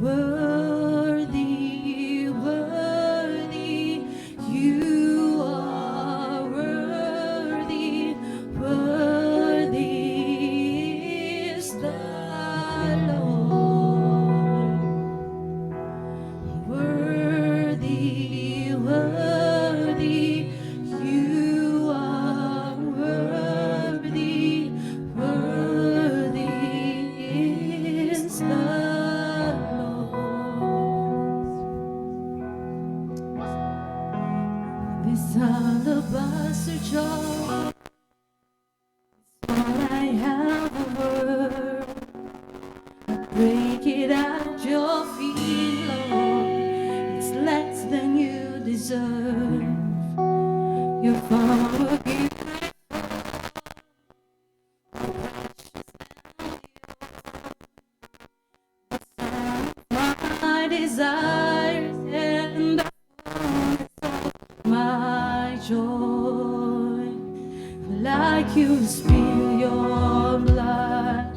Worthy, worthy, you are worthy, worthy is the Lord. Worthy, worthy, you are worthy, worthy is the Lord. This alabaster jar, all I have a word. Break it at your feet, Lord. It's less than you deserve. Your Father give my desires and my joy. Like you spill your blood,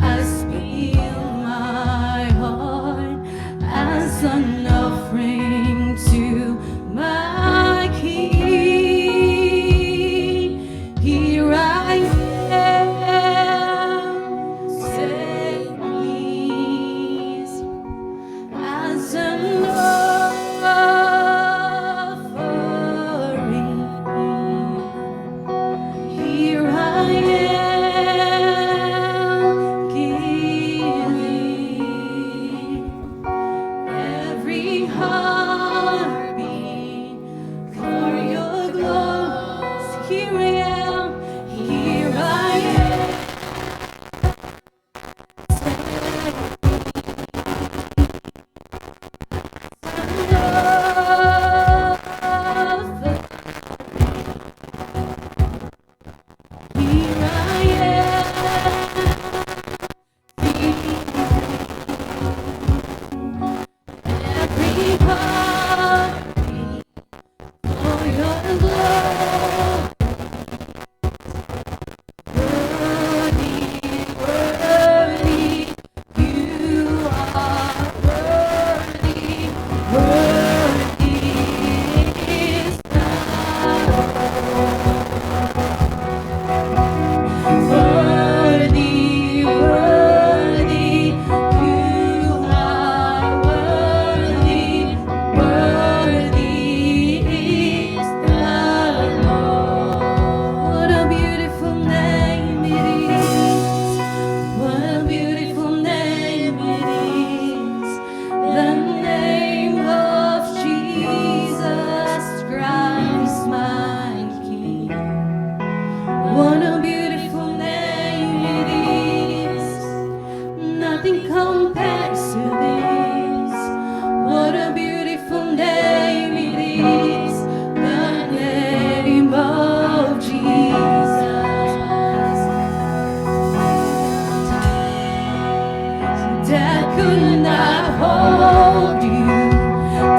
I spill my heart as an offering to my King. Here I am, take me as an offering. Here I am, giving every heartbeat for your glory. Here I am, here I am. Here I am, every heartbeat for your glory. Worthy, worthy, you are worthy, worthy is the Worthy, worthy, you are worthy, worthy is the Lord. What a beautiful name it is. What a beautiful name it is. The name of Jesus Christ, my King. What a beautiful name it is. Nothing compares to this. What a beautiful name it is. The name of Jesus. That could not hold you.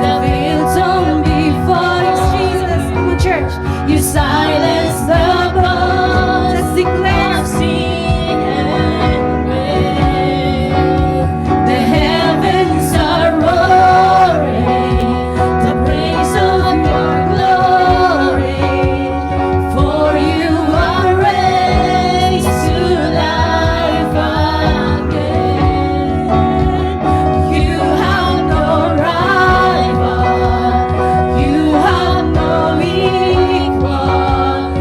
The veil torn before us, Jesus. Come on, church. You silence the voice. Let's declare sin and grave. The heavens are roaring, the praise of your glory. For you are raised to life again. You have no rival, you have no equal.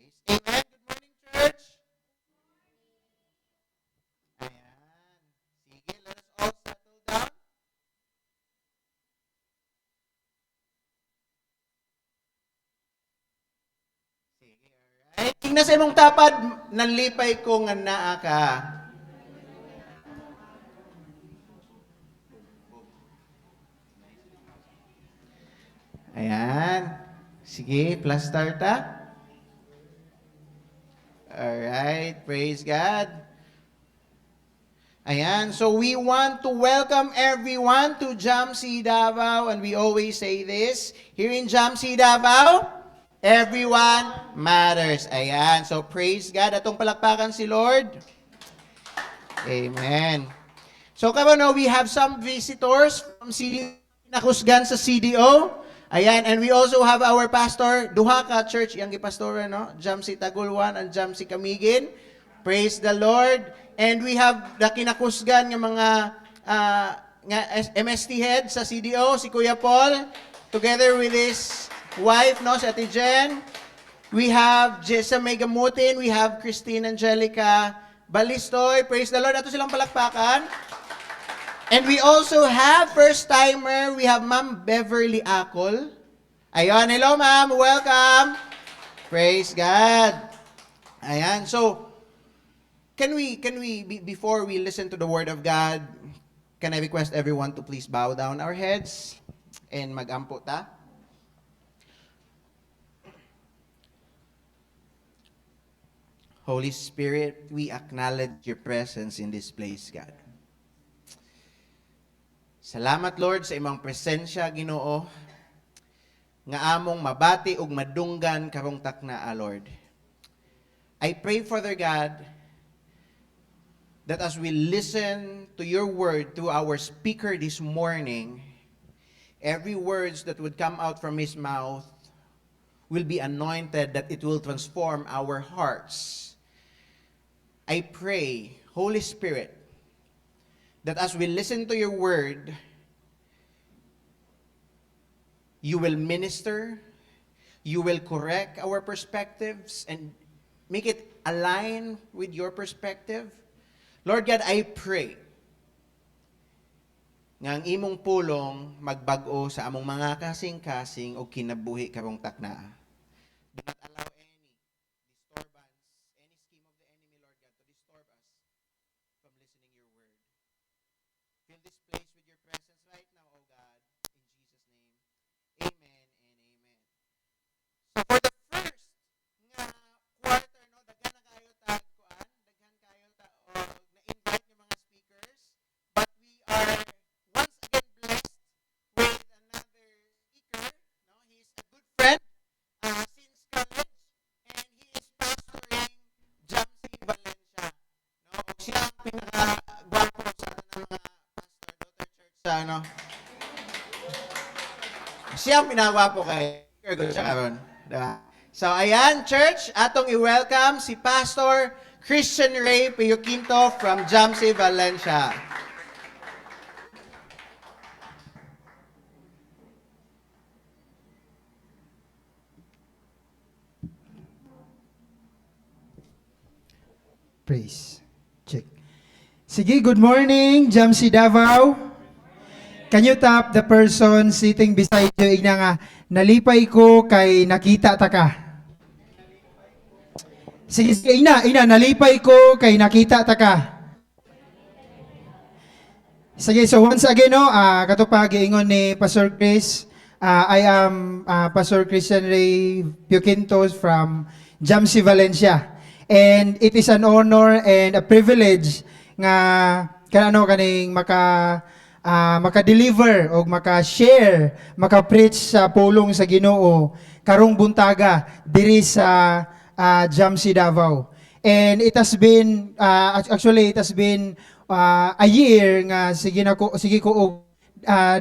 Amen. Good morning, church. Ayan. Sige, let us all settle down. Sige, alright. Tingnan sa imong tapad, nanlipay ko nga naa ka. Ayan. Sige, plus start ta. Alright, praise God. Ayan, so we want to welcome everyone to Jamsi Davao, and we always say this, here in Jamsi Davao, everyone matters. Ayan, so praise God. Atong palakpakan si Lord. Amen. So kabano, we have some visitors from CDO, nakusgan sa CDO. Ayan, and we also have our pastor, duha ka church, yung gipastora, no? Jamsi Tagulwan and Jamsi Camiguin. Praise the Lord. And we have the kinakusgan ng mga nga MST head sa CDO, si Kuya Paul, together with his wife, no, si Ate Jen. We have Jessa Megamutin, we have Christine Angelica Balistoy. Praise the Lord. Ato silang palakpakan. And we also have first-timer, we have Ma'am Beverly Acol. Ayan, hello ma'am, welcome. Praise God. Ayan, so, can we, before we listen to the Word of God, can I request everyone to please bow down our heads and mag-ampo ta? Holy Spirit, we acknowledge your presence in this place, God. Salamat, Lord, sa imong presensya, Ginoo, nga among mabati ug madunggan karong taknaa, Lord. I pray, Father God, that as we listen to your word through our speaker this morning, every words that would come out from his mouth will be anointed, that it will transform our hearts. I pray, Holy Spirit, that as we listen to your word, you will minister, you will correct our perspectives, and make it align with your perspective. Lord God, I pray nga ang imong pulong magbag-o sa among mga kasing-kasing o kinabuhi karong taknaa. Do not allow any disturbance, any scheme of the enemy, Lord God, to disturb us from listening your word. Fill this place with your presence right now, O God. In Jesus' name, amen and amen. So for the first nga quarter, no, daghan na kayo tagkuan, daghan kayo na-invite yung mga speakers, but we are once again blessed with another speaker. No, he's a good friend since college, and he is pastoring Jamsi Valencia. No, siya ang pinaka-gwapo sa mga pastor daughter church sa ano. Siya ang pinaka-gwapo kay siya karon. Diba? So ayan, church, atong i-welcome si Pastor Christian Ray Pioquinto from Jamsi Valencia. Praise. Check. Sige, good morning, Jamsi Davao. Can you tap the person sitting beside you? Igna nga, nalipay ko kay nakita ta ka. Sige, sige, ina, nalipay ko kay nakita ta ka. Sige, so once again, no, katupag ingon ni Pastor Chris, I am Pastor Christian Ray Pioquinto from Jamsi Valencia. And it is an honor and a privilege nga kaning maka-deliver o maka-share, maka-preach sa pulong sa Ginoo karong buntaga diri sa Jamsi Davao. And it has been actually it has been a year nga sige ko og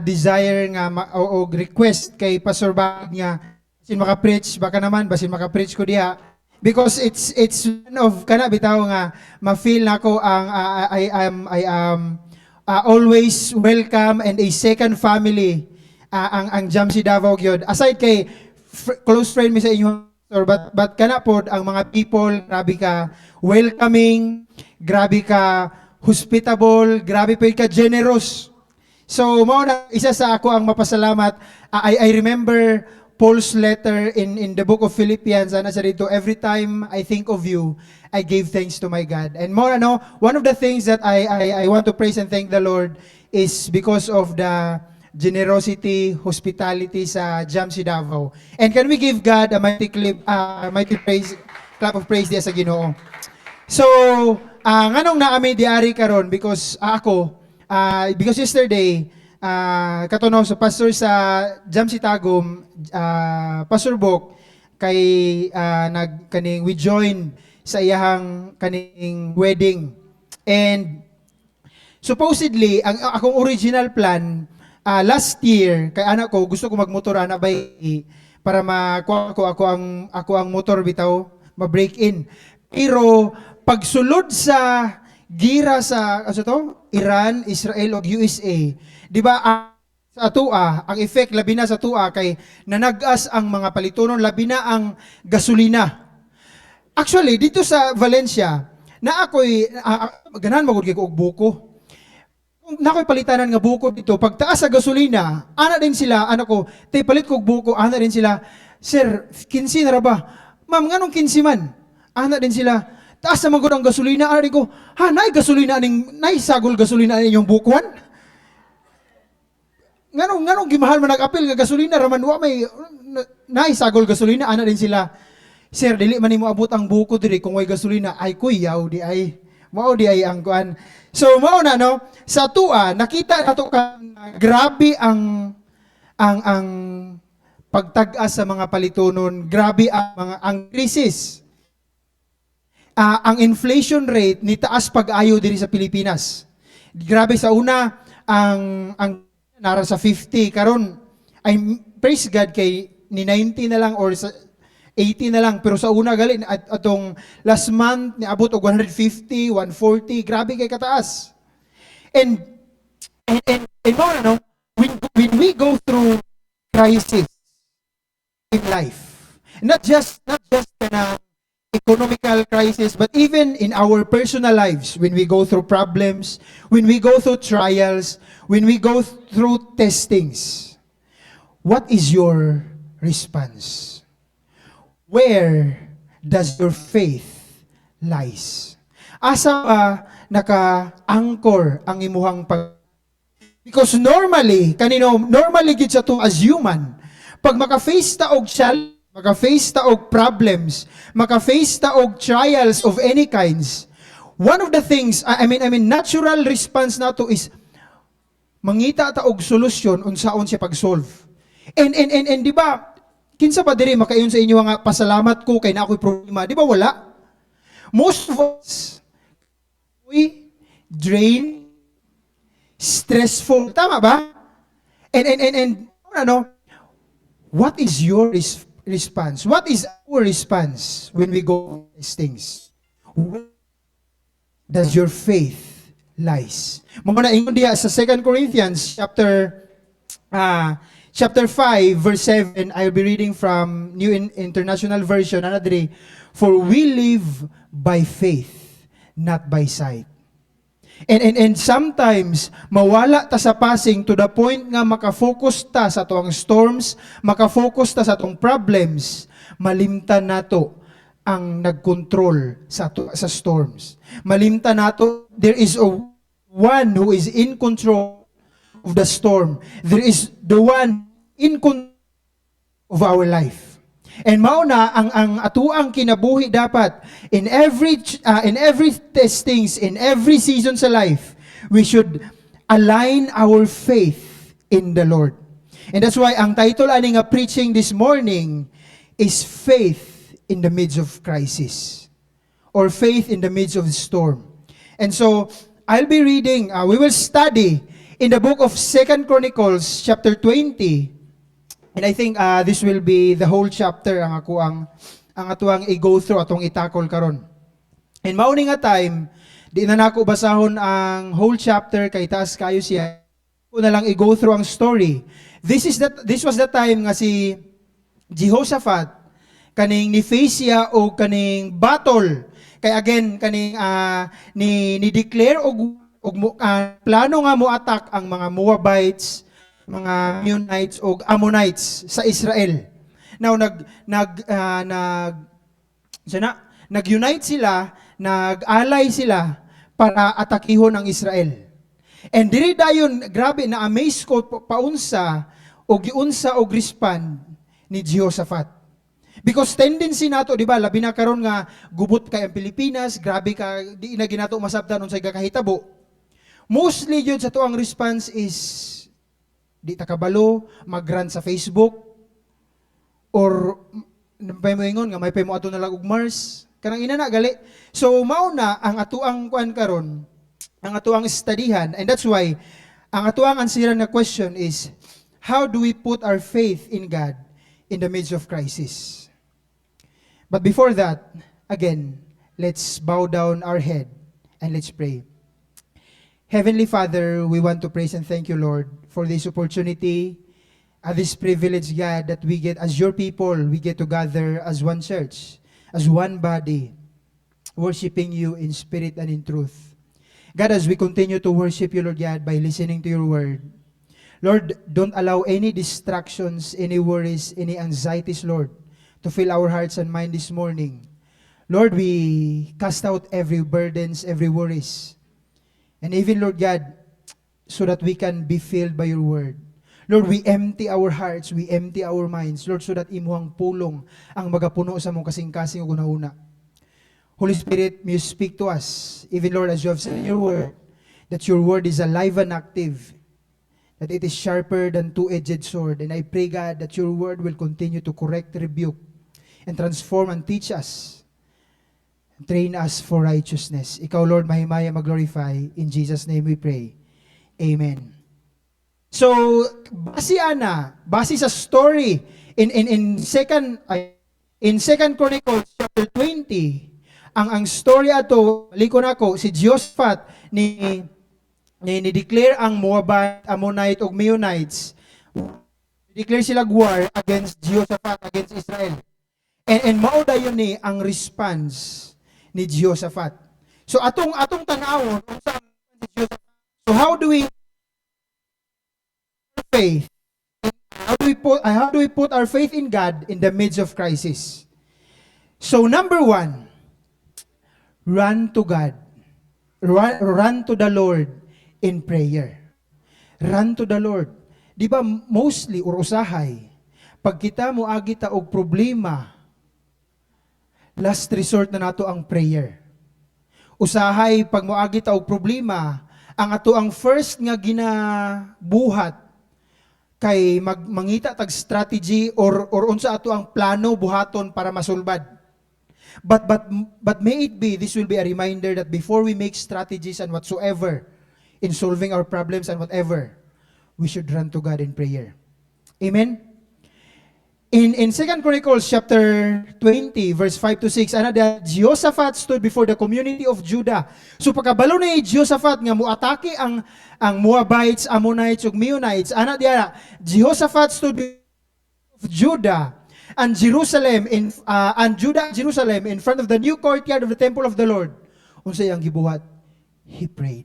desire nga o request kay Pastor Bag nga basin maka-preach baka naman basin maka-preach ko diha because it's one of kana bitaw nga ma-feel nako ang I am always welcome and a second family ang Jamsi Davao gyud aside kay close friend mi sa inyo but kana pod ang mga people, grabe ka welcoming, grabe ka hospitable, grabe po ka generous. So, mao na isa sa ako ang mapasalamat. I remember Paul's letter in the book of Philippians, ana sa dito, every time I think of you, I give thanks to my God. And more ano, one of the things that I want to praise and thank the Lord is because of the generosity, hospitality sa Jamsi Davao. And can we give God a mighty praise, clap of praise diya sa Ginoo. So, nganong naami diari karon because because yesterday, katunaw sa pastor sa Jamsi Tagum, Pastor Bok, kay we join sa iyahang kaning wedding. And supposedly, ang akong original plan, last year, kay anak ko, gusto ko magmotor ana bay para makuha ko ako ang motor bitaw, ma-break in. Pero pagsulod sa gira sa Iran, Israel o USA, di ba sa atua, ang effect labi na sa atua kay nanagas ang mga palitonon, labi na ang gasolina. Actually, dito sa Valencia, na ako'y ganahan magud kay ko og buko. Na ako'y palitanan nga buko dito, pagtaas sa gasolina, ana din sila, anak ko, tay palit ko og buko, ana din sila, sir, 15 na ra ba? Ma'am, nganong 15 man? Ana din sila, taas na magod ang gasolina, ana din ko, ha, nay gasolina aning, nay sagol gasolina aning yung bukuan? Nganong gimahal man nag-apil nga gasolina, raman wa may, nay sagol gasolina, ana din sila, sir, dili man nimo abot ang buko diri kung way gasolina, ay kuyaw di ay. Mao di ay ang kuan. So mao na no, sa tua nakita nato ka grabe ang pagtag-as sa mga palitonon, grabe ang krisis. Ang inflation rate ni taas pag-ayo diri sa Pilipinas. Grabe sa una ang nara sa 50 karon ay praise God kay ni 90 na lang or sa 80 na lang, pero sa una gali atong last month niabot og 150, 140, grabe kay kataas. And no, when we go through crisis in life, not just na economical crisis, but even in our personal lives, when we go through problems, when we go through trials, when we go through testings, what is your response? Where does your faith lies? Asa naka-anchor ang imuhang Because normally gid sa to as human, pag maka-face ta og challenge, maka-face ta og problems, maka-face ta og trials of any kinds, one of the things, I mean natural response nato is mangita ta og solusyon unsaon siya pag-solve. And di ba, kinsa pa diri makayon sa inyo nga pasalamat ko kay na ako'y problema, di ba wala? Most of us we drain, stressful, tama ba? And ano, what is your response? What is our response when we go these things? Where does your faith lies? Mga naingon diya sa 2 Corinthians chapter 5 verse 7, I'll be reading from New International Version. Anadri, for we live by faith, not by sight. And sometimes mawala ta sa passing to the point nga makafocus ta sa tuang storms, makafocus ta sa tuang problems, malimtan nato ang nagkontrol sa storms. Malimtan nato there is one who is in control of the storm. There is the one in control of our life. And mao na ang atuang kinabuhi dapat in every testings, in every season sa life, we should align our faith in the Lord. And that's why ang title ani nga preaching this morning is Faith in the Midst of Crisis, or Faith in the Midst of the Storm. And so I'll be reading, we will study in the book of 2 Chronicles chapter 20. And I think this will be the whole chapter ang atuang i-go through atong itakol karon. And mauni nga time, di na nako basahon ang whole chapter kay taas kayo siya. Ko na lang i-go through ang story. This was the time nga si Jehoshaphat kaning ni face siya o kaning battle. Kay again kaning ni declare og plano nga mo attack ang mga Moabites, mga Ammonites o Ammonites sa Israel. Now nag-unite sila, nag-alay sila para atakihon ang Israel. And diri dayon grabe na amaze ko paunsa og giunsa og respond ni Jehoshaphat. Because tendency nato, di ba, labi na karon nga gubot kay ang Pilipinas, grabe ka, di na ginato masabtan unsay kakahitabo. Mostly yun sa tuang response is di ta kabalo, mag-run sa Facebook, or may moingon nga may pay mo ato na lang og Mars, kanang ina na gali. So mao na ang atuang kuan karon, ang atuang studyhan, and that's why ang atuang ansiran na question is, how do we put our faith in God in the midst of crisis? But before that, again, let's bow down our head and let's pray. Heavenly Father, we want to praise and thank you, Lord, for this opportunity, this privilege, God, that we get as your people, we get to gather as one church, as one body, worshiping you in spirit and in truth. God, as we continue to worship you, Lord God, by listening to your word, Lord, don't allow any distractions, any worries, any anxieties, Lord, to fill our hearts and mind this morning. Lord, we cast out every burdens, every worries. And even, Lord God, so that we can be filled by your word. Lord, we empty our hearts, we empty our minds, Lord, so that imuhang pulong ang magapuno sa mong kasing-kasing o gunahuna. Holy Spirit, may you speak to us, even, Lord, as you have said in your word, that your word is alive and active, that it is sharper than two-edged sword. And I pray, God, that your word will continue to correct, rebuke, and transform and teach us, and train us for righteousness. Ikaw, Lord, mahimaya mag-glorify. In Jesus' name we pray. Amen. So, base sa story in Second Chronicles chapter 20, ang story ato, liko nako, si Jehoshaphat ni declare ang Moabite, Ammonite ug Meunites. Declare sila war against Jehoshaphat, against Israel. And mao dayon ni ang response ni Jehoshaphat. So atong tan-awon unsa si Jehoshaphat. So how do we faith? How do we put our faith in God in the midst of crisis? So number 1, run to God. Run to the Lord in prayer. Run to the Lord. Di ba mostly or usahay, pag kita mo agita og problema, last resort na nato ang prayer. Usahay pag moagi ta og problema, ang ato ang first nga ginabuhat kay mangita tag strategy or unsa ato ang plano buhaton para masulbad. But may it be, this will be a reminder that before we make strategies and whatsoever in solving our problems and whatever, we should run to God in prayer. Amen. In 2 Chronicles chapter 20 verse 5 to 6, Jehoshaphat stood before the community of Judah. So pagkabalo ni Jehoshaphat nga muatake ang Moabites, Ammonites ug Meunites, Jehoshaphat stood of Judah and Jerusalem in front of the new courtyard of the temple of the Lord. Unsay ang gibuhat? He prayed.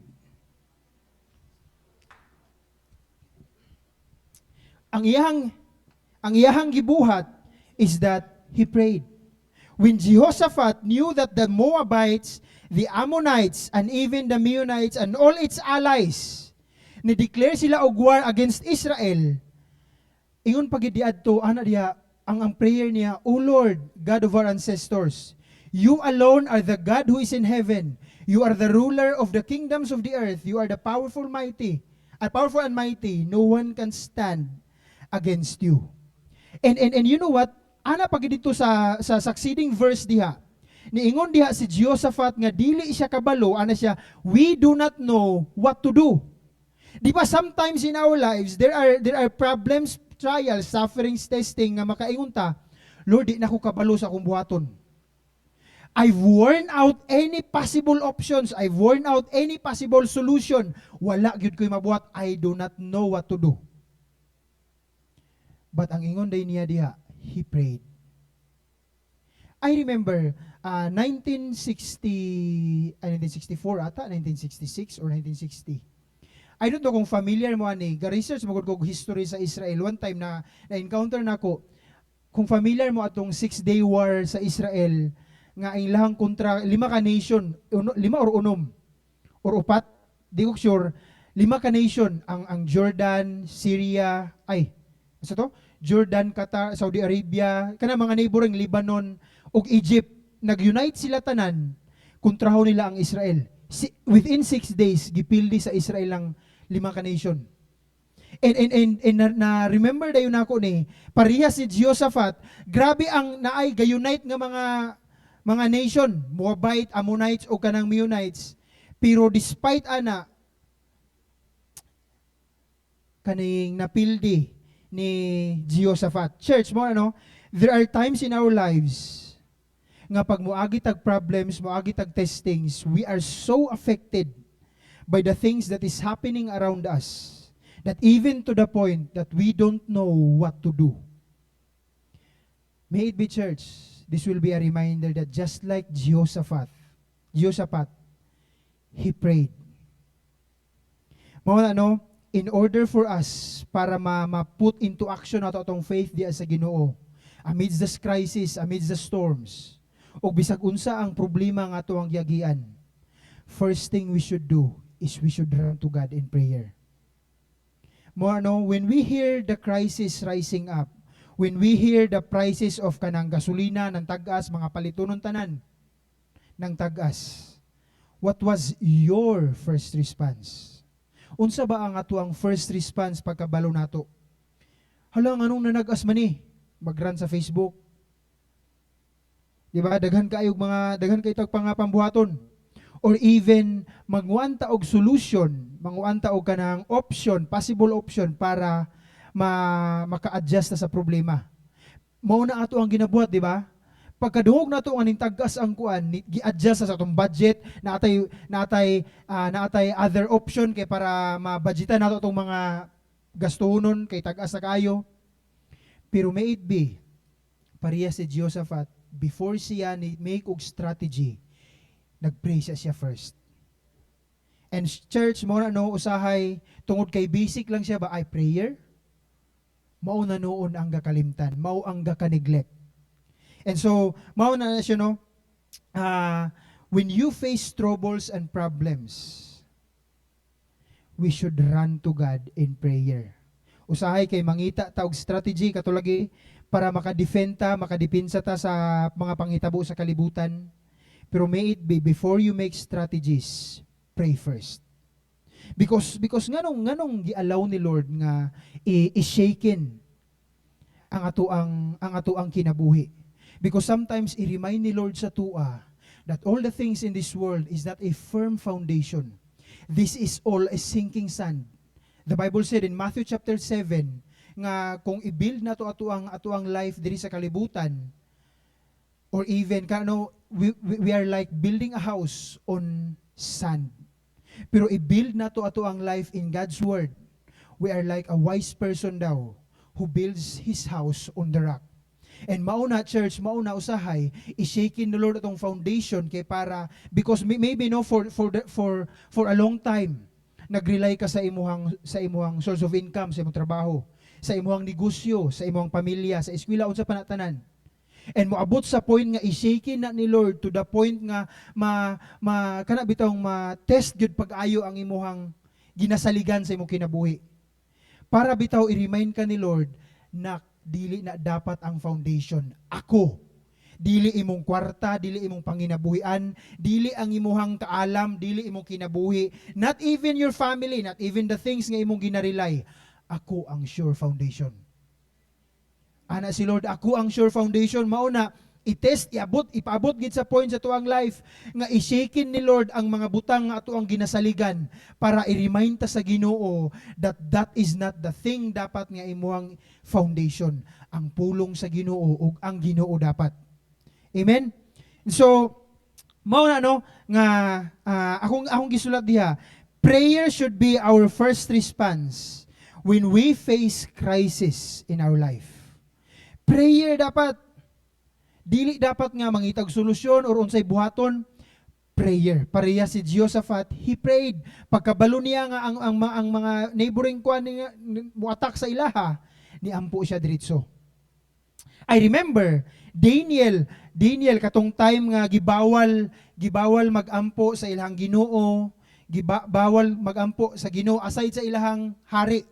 Ang iyahang gibuhat is that he prayed. When Jehoshaphat knew that the Moabites, the Ammonites, and even the Meunites and all its allies, ni-declare sila og war against Israel, ingon pagidiadto ang prayer niya, O Lord, God of our ancestors, you alone are the God who is in heaven. You are the ruler of the kingdoms of the earth. You are the powerful and mighty. No one can stand against you. And you know what? Ana pag dito sa succeeding verse diha. Niingon diha si Jehoshaphat nga dili siya kabalo, ana siya, we do not know what to do. Di ba sometimes in our lives there are problems, trials, sufferings, testing nga makaingon ta, Lord, di na ko kabalo sa akong buhaton. I've worn out any possible options. I've worn out any possible solution. Wala gyud ko'y mabuhat. I do not know what to do. But ang ingon day niya diha, he prayed. I remember 1964 ata, 1966 or 1960. I don't know kung familiar mo ani, ga-research mo kung history sa Israel. One time na-encounter na ako, kung familiar mo atong 6-day war sa Israel, nga ang ilahang kontra, 5 ka nation, 5 or 6, or 4, di ko sure, 5 ka nation, ang Jordan, Syria, ano to? Jordan, Qatar, Saudi Arabia, kana mga neighboring Lebanon, ug Egypt, nag-unite sila tanan, kontrahon nila ang Israel. Within 6 days, gipildi sa Israel ang 5 ka nation. And na remember dayon ako ni, pareha si Jehoshaphat, grabe ang naay gayunite nga mga nation, Moabite, Ammonites o kanang Meunites. Pero despite ana kaning napildi ni Jehoshaphat. Church mo ano, there are times in our lives nga pag moagi tag problems, moagi tag testings, we are so affected by the things that is happening around us that even to the point that we don't know what to do. May it be, church, this will be a reminder that just like Jehoshaphat, he prayed. Mga ano, in order for us para ma-put into action nato atong faith diya sa Ginoo amidst the crisis, amidst the storms, o bisag unsa ang problema nga ato ang giagian, first thing we should do is we should run to God in prayer. Mo ano, when we hear the crisis rising up, when we hear the prices of kanang gasolina ng tag-as, mga palitonon tanan ng tag-as, what was your first response? Unsa ba ang ato ang first response pagkabalo nato? Hala, anong nanagas man ni? Mag-run sa Facebook. Di ba? Daghan kayo pambuhaton. Or even magwanta og solution, magwanta og kanang option, possible option para maka-adjust na sa problema. Mao na ato ang ginabuhat, di ba? Pagkadungog nato ang tag-as ang kuan, gi-adjust sa atong budget, naatay other option kay para ma-budgetan nato atong mga gastuhonon kay tag-as na kayo. Pero may it be, pareha si Jehoshaphat, before siya ni make og strategy, nag-pray siya first. And church, mo na no, usahay, tungod kay basic lang siya ba, ay prayer? Mao na noon ang gakalimtan, mao ang gaka-neglect. And so, mao na siya no, when you face troubles and problems, we should run to God in prayer. Usahay kay mangita ta og strategy katulagi para makadipinsa ta sa mga panghitabo sa kalibutan. Pero may it be, before you make strategies, pray first. Because nganong gi-allow ni Lord nga i-shaken ang ato ang kinabuhi. Because sometimes i-remind ni Lord sa tua that all the things in this world is not a firm foundation. This is all a sinking sand. The Bible said in Matthew chapter 7 nga kung i-build nato ato ang life diri sa kalibutan, or even we are like building a house on sand. Pero i-build nato ato ang life in God's word. We are like a wise person daw who builds his house on the rock. And mauna church, mauna usahay, i-shaking the Lord atong foundation kay para, because maybe no for a long time nagrely ka sa imuhang source of income, sa imong trabaho, sa imuhang negosyo, sa imuhang pamilya, sa eskwela unsa panatanan. And moabot sa point nga i-shaking na ni Lord to the point nga kana bitong ma-test gyud pag-ayo ang imuhang ginasaligan sa imong kinabuhi. Para bitaw i-remind ka ni Lord na dili na dapat ang foundation ako. Dili imong kwarta, dili imong panginabuhian, dili ang imuhang kaalam, dili imong kinabuhi, not even your family, not even the things nga imong ginarely. Ako ang sure foundation. Ana si Lord, ako ang sure foundation. Mauna, i-test, ipaabot gid sa point sa tuang life nga i-shaken ni Lord ang mga butang nga ato ang ginasaligan para i-remind ta sa Ginoo that is not the thing dapat nga imuhang foundation. Ang pulong sa Ginoo ug ang Ginoo dapat. Amen. So mao na no nga akong gisulat diha, prayer should be our first response when we face crisis in our life. Prayer dapat. Dili dapat nga mangitag solusyon or unsay buhaton, prayer. Pareha si Jehoshaphat, he prayed. Pagkabalo niya nga ang mga neighboring kuan niya muatak sa ilaha, niampo siya diretso. I remember Daniel katong time nga gibawal magampo sa ilahang Ginoo, bawal magampo sa Ginoo aside sa ilahang hari.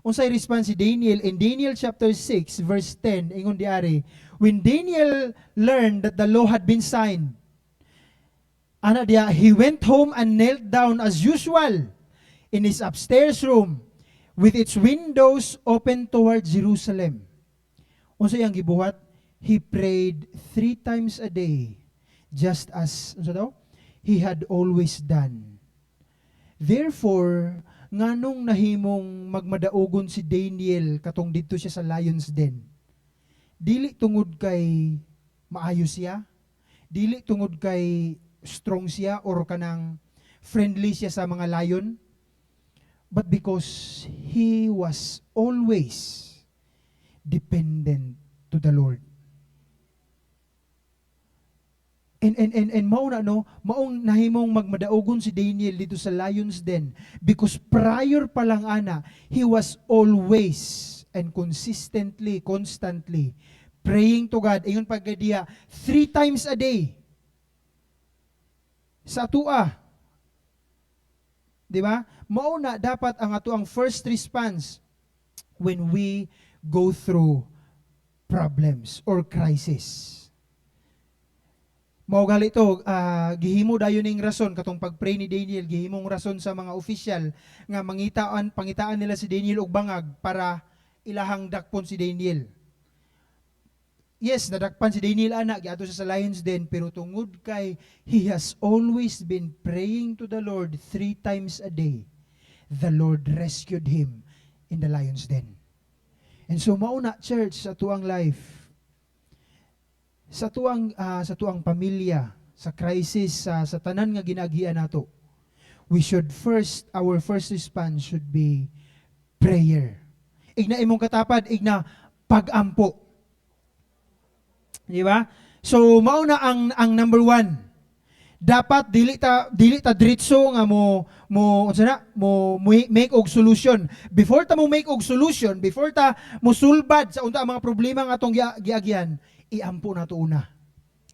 Unsay response si Daniel in Daniel chapter 6 verse 10 ingon diari, when Daniel learned that the law had been signed, he went home and knelt down as usual in his upstairs room with its windows open toward Jerusalem. Unsay ang gibuhat? He prayed 3 times a day, just as he had always done. Therefore, nganong nahimong magmadaogon si Daniel katong dito siya sa lion's den? Dili tungod kay maayo siya, dili tungod kay strong siya or kanang friendly siya sa mga lion, but because he was always dependent to the Lord. And maong nahimong magmadaogon si Daniel dito sa lion's den because prior pa lang ana, he was always and constantly praying to God. Ingon pagkadiya 3 times a day. Sa atua. Di ba? Mauna dapat ang ato ang first response when we go through problems or crisis. Mao gali to, gihimo dayon ning rason katong pagpray ni Daniel, gihimong rason sa mga opisyal nga pangitaan nila si Daniel og bangag para ilahang dakpon si Daniel. Yes, nadakpan si Daniel ana giadto sa lion's den, pero tungod kay he has always been praying to the Lord 3 times a day, the Lord rescued him in the lion's den. And so mauna church sa tuang life, sa tuang pamilya, sa crisis, sa tanan nga ginagian nato, our first response should be prayer. Igna imong katapad, igna pag-ampo. Di ba? So mauna ang number 1. Dapat dili ta diretso nga mo make og solution. Before ta mo make og solution, before ta mo sulbad sa unta ang mga problema nga atong giagian, iampo nato una.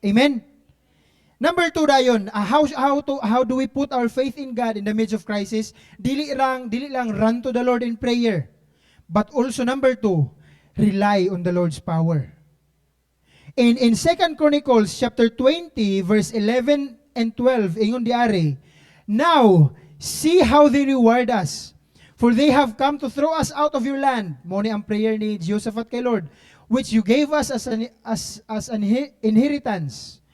Amen. Number 2 dayon, how do we put our faith in God in the midst of crisis? Dili lang run to the Lord in prayer. But also number 2, rely on the Lord's power. In 2 Chronicles chapter 20 verse 11 and 12, ingon diari, now see how they reward us, for they have come to throw us out of your land. Mo ni ang prayer ni Jehoshaphat kay Lord, which you gave us as an inheritance.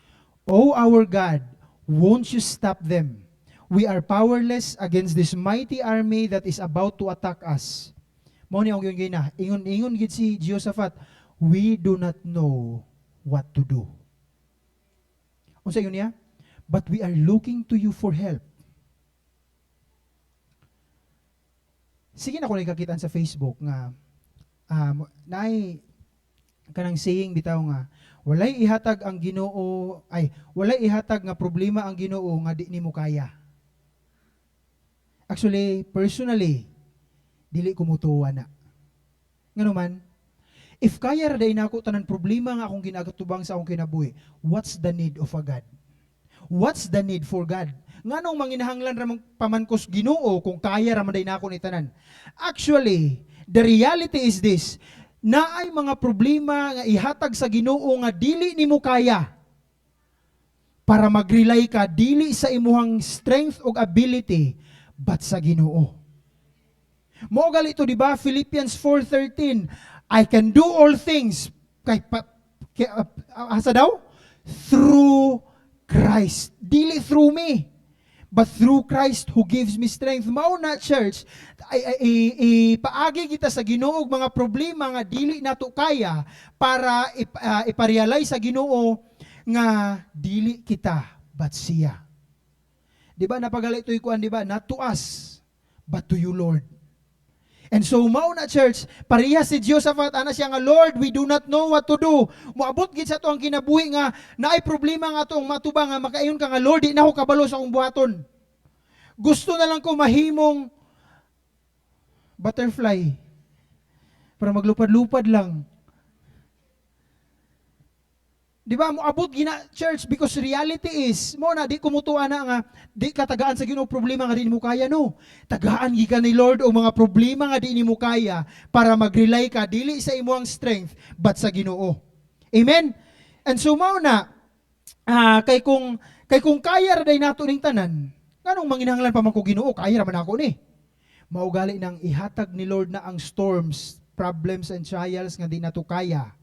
O our God, won't you stop them? We are powerless against this mighty army that is about to attack us. Mo ni ang gina, ingon gid si Jehoshaphat, we do not know what to do. Unsa yun niya? But we are looking to you for help. Sige na ko nagkakitaan sa Facebook nga naay kanang saying bitaw nga walay ihatag ang Ginoo walay ihatag nga problema ang Ginoo nga di nimo kaya. Actually, personally, dili ko mutuwa na. Ngano man, if kaya ra day nako tanan problema nga akong ginagatubang sa akong kinabuhi, what's the need of a God? What's the need for God? Nganong manginahanglan ra pamankos Ginoo kung kaya ra man day nako ni tanan? Actually, the reality is this, naay mga problema nga ihatag sa Ginoo nga dili nimo kaya. Para mag-rely ka dili sa imuhang strength o ability, but sa Ginoo. Mao gali ito, di ba? Philippians 4:13, I can do all things asa daw? Through Christ. Dili through me, but through Christ who gives me strength. Mao na church, paagi kita sa Ginoo og mga problema nga dili nato kaya para iparealize sa Ginoo nga dili kita but siya. Di ba napagali ito'y kuan, di ba? Not to us, but to you, Lord. And so mao na church, pareha si Jehoshaphat ana siya nga, Lord, we do not know what to do. Moabot gid sa to ang kinabuhi nga naay problema nga atong matubang nga makaingon ka nga, Lord, di na ako kabalo sa akong buhaton. Gusto na lang ko mahimong butterfly para maglupad-lupad lang. Di ba, moabot gina church because reality is, mo na di kumutuan na nga, di katagaan sa Ginoo problema nga di mo kaya no. Tagaan gikan ni Lord o mga problema nga di mo kaya para mag-rely ka dili sa imong strength but sa Ginoo. Amen. And so mao na kay kung kaya ra day nato ning tanan, nganong manginahanglan pa man ko Ginoo, kaya ra man ako ni. Mao gali nang ihatag ni Lord na ang storms, problems and trials nga di nato kaya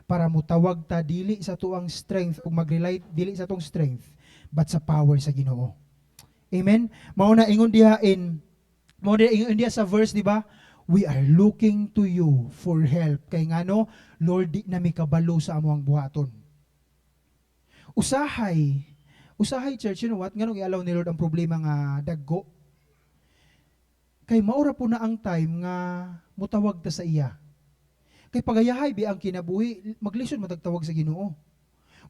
para mutawag ta dili sa tuang strength ug mag-rely dili sa tong strength but sa power sa Ginoo. Amen. Mao na ingon diha sa verse, di ba? We are looking to you for help. Kay ngano, Lord, di na mi kabalo sa amuang buhaton. Usahay church, you know what? Nganong i-allow ni Lord ang problema nga daggo? Kay maura po na ang time nga mutawag ta sa iya. Kay pagayahay bi ang kinabuhi, maglisod matagtawag sa Ginoo.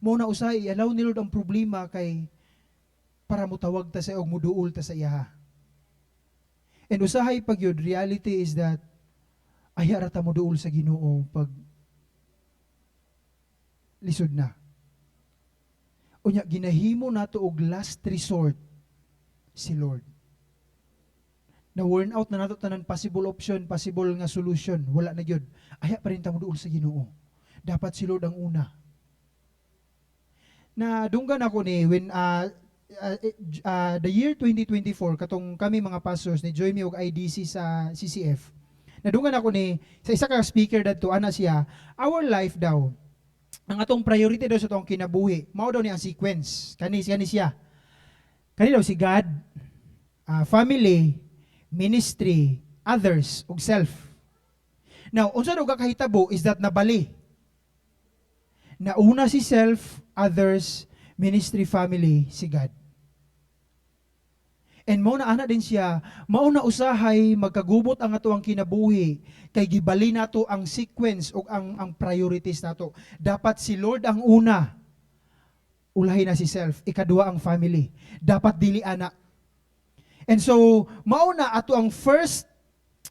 Mao na usahay i-allow ni Lord ang problema kay para mutawag ta sa og muduol ta sa iya. And usahay pag yun, reality is that aya ra ta muduol sa Ginoo pag lisod na. Unya ginahimo nato og last resort si Lord. Na worn out na nato tanan possible option, possible nga solution, wala na gyud. Aya pa rin ta muduol sa Ginoo. Dapat si Lord ang una. Na dunggan ako ni when the year 2024 katong kami mga pastors ni Joy ug IDC sa CCF. Nadunggan ako ni sa isa ka speaker dadto ana siya, our life daw ang atong priority daw sa atong kinabuhi. Mao daw ni ang sequence. Kani siya. Kani daw si God, family, ministry, others, ug self. Now, unsa daw kakahitabo is that nabali. Nauna si self, others, ministry, family, si God. And mao na ana din siya, mao na usahay magkagubot ang ato ang kinabuhi kay gibali nato ang sequence o ang priorities nato. Dapat si Lord ang una. Ulahi na si self, ikaduha ang family. Dapat dili ana. And so, mao na ato ang first,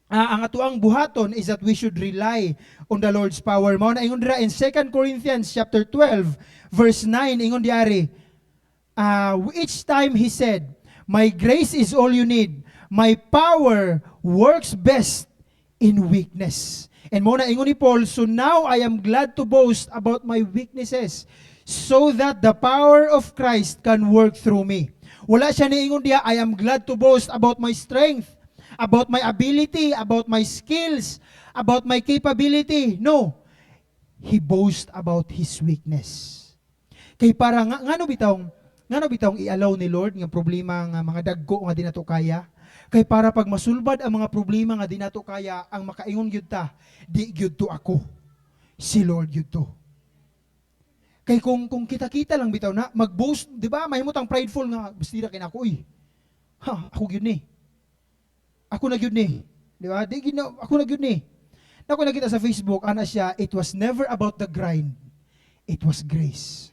ang ato ang buhaton is that we should rely on the Lord's power. Mao na ingon dira in 2 Corinthians chapter 12, verse 9, ingon diari, each time he said, my grace is all you need. My power works best in weakness. And mao na ingon ni Paul, so now I am glad to boast about my weaknesses so that the power of Christ can work through me. Wala siya niingon diya, I am glad to boast about my strength, about my ability, about my skills, about my capability. No. He boasts about his weakness. Kay para ngano bitawng i-allow ni Lord nga problema nga mga dagko nga di nato kaya. Kay para pag masulbad ang mga problema nga di nato kaya, ang makaingon gyud ta, di gyud to ako. Si Lord gyud to. Kay kung kita-kita lang bitaw na mag-boast, di ba? Mahimot ang prideful nga, bastira kay nako ako gyud ni. Ako na gyud ni. Di ba? Ako na gyud ni. Nako nakita sa Facebook ana siya, it was never about the grind. It was grace.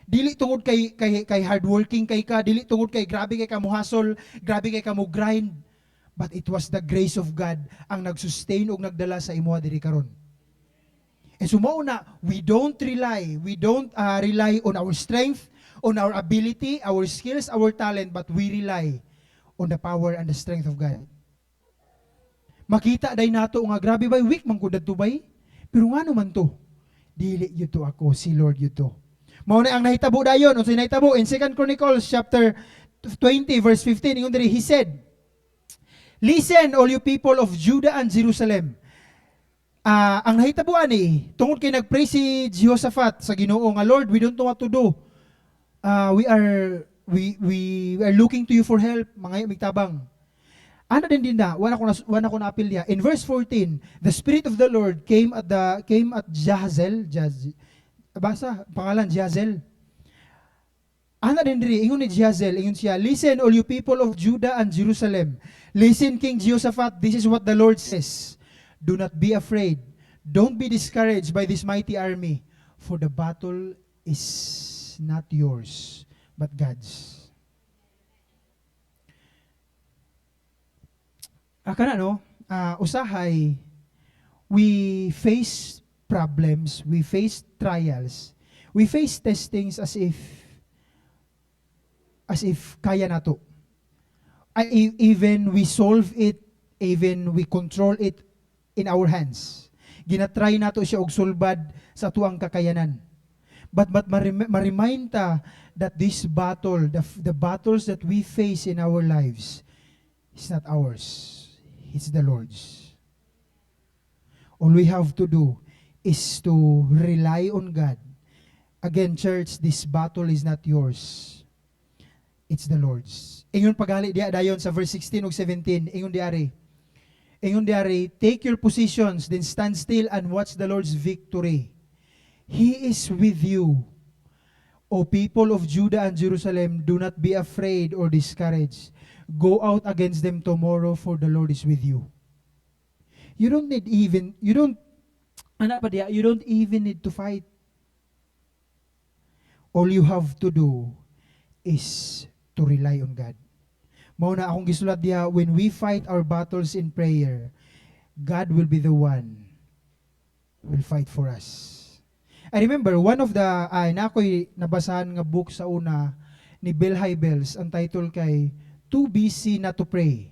Dili tungod kay hardworking kay ka, dili tungod kay grabe kay ka mo hustle, grabe kay ka mo grind, but it was the grace of God ang nag-sustain ug nagdala sa imo diri karon. And so mao na, we don't rely on our strength, on our ability, our skills, our talent, but we rely on the power and the strength of God. Makita day nato nga grabe bay weak man ko dadto bay, pero ngano man to? Dili gyud to ako, si Lord gyud to. Mao na ang nahitabo dayon, unsay nahitabo in 2 Chronicles chapter 20 verse 15, ingon diri, he said, listen all you people of Judah and Jerusalem. Ang nahitabuan tungod kay nagpray si Jehoshaphat sa Ginoo nga, Lord, we don't know what to do. We are looking to you for help, mga migtabang. Ano din na, wala ko na appeal niya. In verse 14, the Spirit of the Lord came at Jahazel, basa, pangalan Jahazel. Ano din rin, ingon ni Jahazel, ingon siya, listen all you people of Judah and Jerusalem, Listen, King Jehoshaphat, this is what the Lord says. Do not be afraid. Don't be discouraged by this mighty army, for the battle is not yours, but God's. Kana no, usahay, we face problems, we face trials, we face testings as if kaya na to. Even we solve it, even we control it in our hands. Ginatry nato siya og sulbad sa tuang kakayanan. But ma-remind ta that this battle, the battles that we face in our lives, is not ours. It's the Lord's. All we have to do is to rely on God. Again, church, this battle is not yours. It's the Lord's. Ingon pagali diya dayon sa verse 16 ug 17, ingon diari, take your positions, then stand still and watch the Lord's victory. He is with you. O people of Judah and Jerusalem, do not be afraid or discouraged. Go out against them tomorrow, for the Lord is with you. You don't even need to fight. All you have to do is to rely on God. Mao na akong gisulat diya, when we fight our battles in prayer, God will be the one who will fight for us. I remember one of the nakoy nabasahan nga book sa una ni Bill Hybels, ang title kay Too Busy Not to Pray.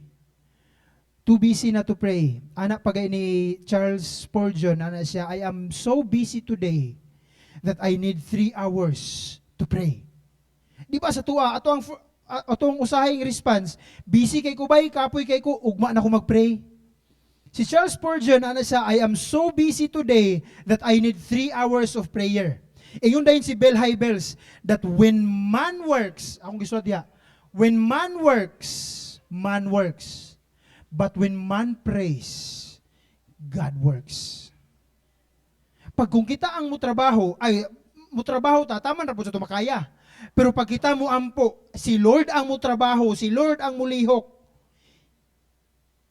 Too busy not to pray. Anak pagay ni Charles Spurgeon, ana siya, I am so busy today that I need 3 hours to pray. Di ba sa tuwa, atong usahing response, busy kay ko bay, kapoy kay ko, ugma na ko mag-pray. Si Charles Spurgeon, ano siya, I am so busy today that I need 3 hours of prayer. E yun dahil si Bill Hybels, that when man works, akong gisulat diya, when man works. But when man prays, God works. Pag kung kita ang mutrabaho ta, tama na po sa tumakaya. Pero pag kita mo ampo, si Lord ang mutrabaho, si Lord ang mulihok.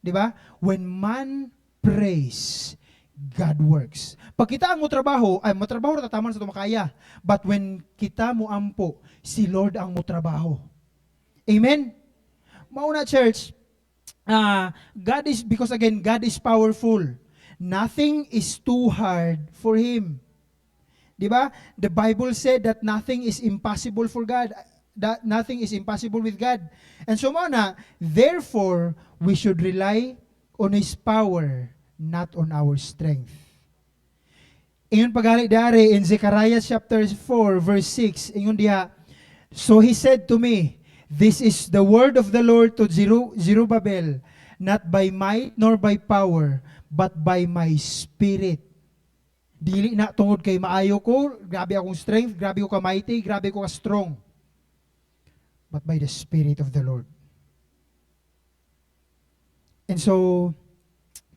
Di ba? When man prays, God works. Pag kita ang mutrabaho na tama sa tumakaya. But when kita mo ampo, si Lord ang mutrabaho. Amen? Mauna church, because again, God is powerful. Nothing is too hard for Him. Diba? The Bible said that nothing is impossible for God. That nothing is impossible with God. And so mana, therefore, we should rely on His power, not on our strength. Ingon pagali dari in Zechariah chapter 4 verse 6, ingon diha, so he said to me, this is the word of the Lord to Zerubbabel, not by might nor by power, but by my spirit. Dili na tungod kay maayo ko, grabe akong strength, grabe ko ka mighty, grabe ko ka strong. But by the Spirit of the Lord. And so,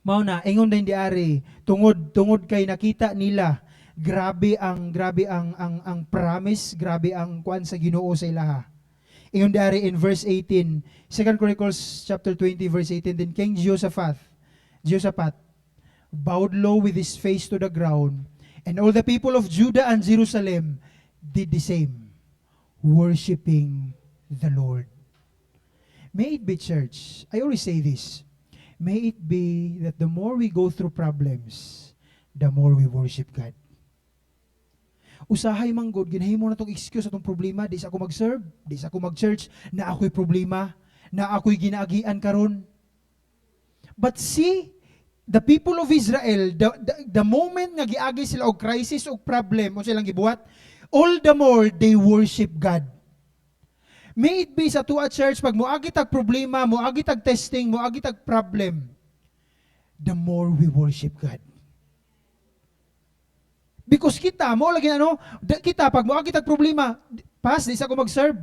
mao na, ingon din diari, tungod kay nakita nila, grabe ang promise, grabe ang kuan sa Ginoo sa ilaha. Ingon diari in verse 18, 2 Chronicles chapter 20 verse 18, then King Jehoshaphat bowed low with his face to the ground, and all the people of Judah and Jerusalem did the same, worshiping the Lord. May it be, church, I always say this, may it be that the more we go through problems, the more we worship God. Usahay man God, ginahimo na tong excuse atong problema, di sa ako mag-serve, di sa ako mag-church, na ako'y problema, na ako'y ginaagian karon. But see, the people of Israel, the moment nga giagi sila og crisis og problem o silang gibuhat, all the more they worship God. May it be sa tuwa church, pag moagi tag problema, moagi tag testing, moagi tag problem, the more we worship God. Because kita, kita pag moagi tag problema, di sa ko mag-serve.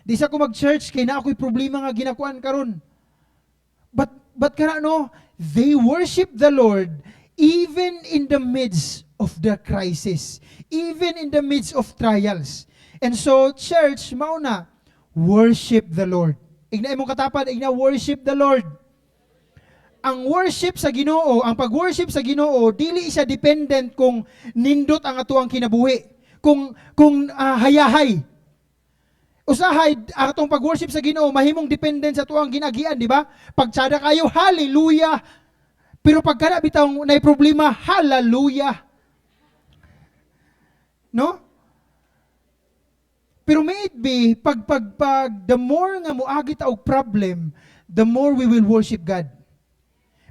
Di sa ko mag-church, kay na ako'y problema nga ginakuan karon. But they worship the Lord even in the midst of the crisis, even in the midst of trials. And so, church, mauna, worship the Lord. Igna imong katapan, igna worship the Lord. Ang worship sa Ginoo, ang pag-worship sa Ginoo, dili siya dependent kung nindot ang atuang kinabuhi. Kung hayahay. Usahay atong pag-worship sa Ginoo mahimong dependent sa atuang ginagian, di ba? Pagtsada kayo, hallelujah. Pero pagkana bitong nay problema, hallelujah. No? Pero may it be, pag the more nga muagi ta og problem, the more we will worship God.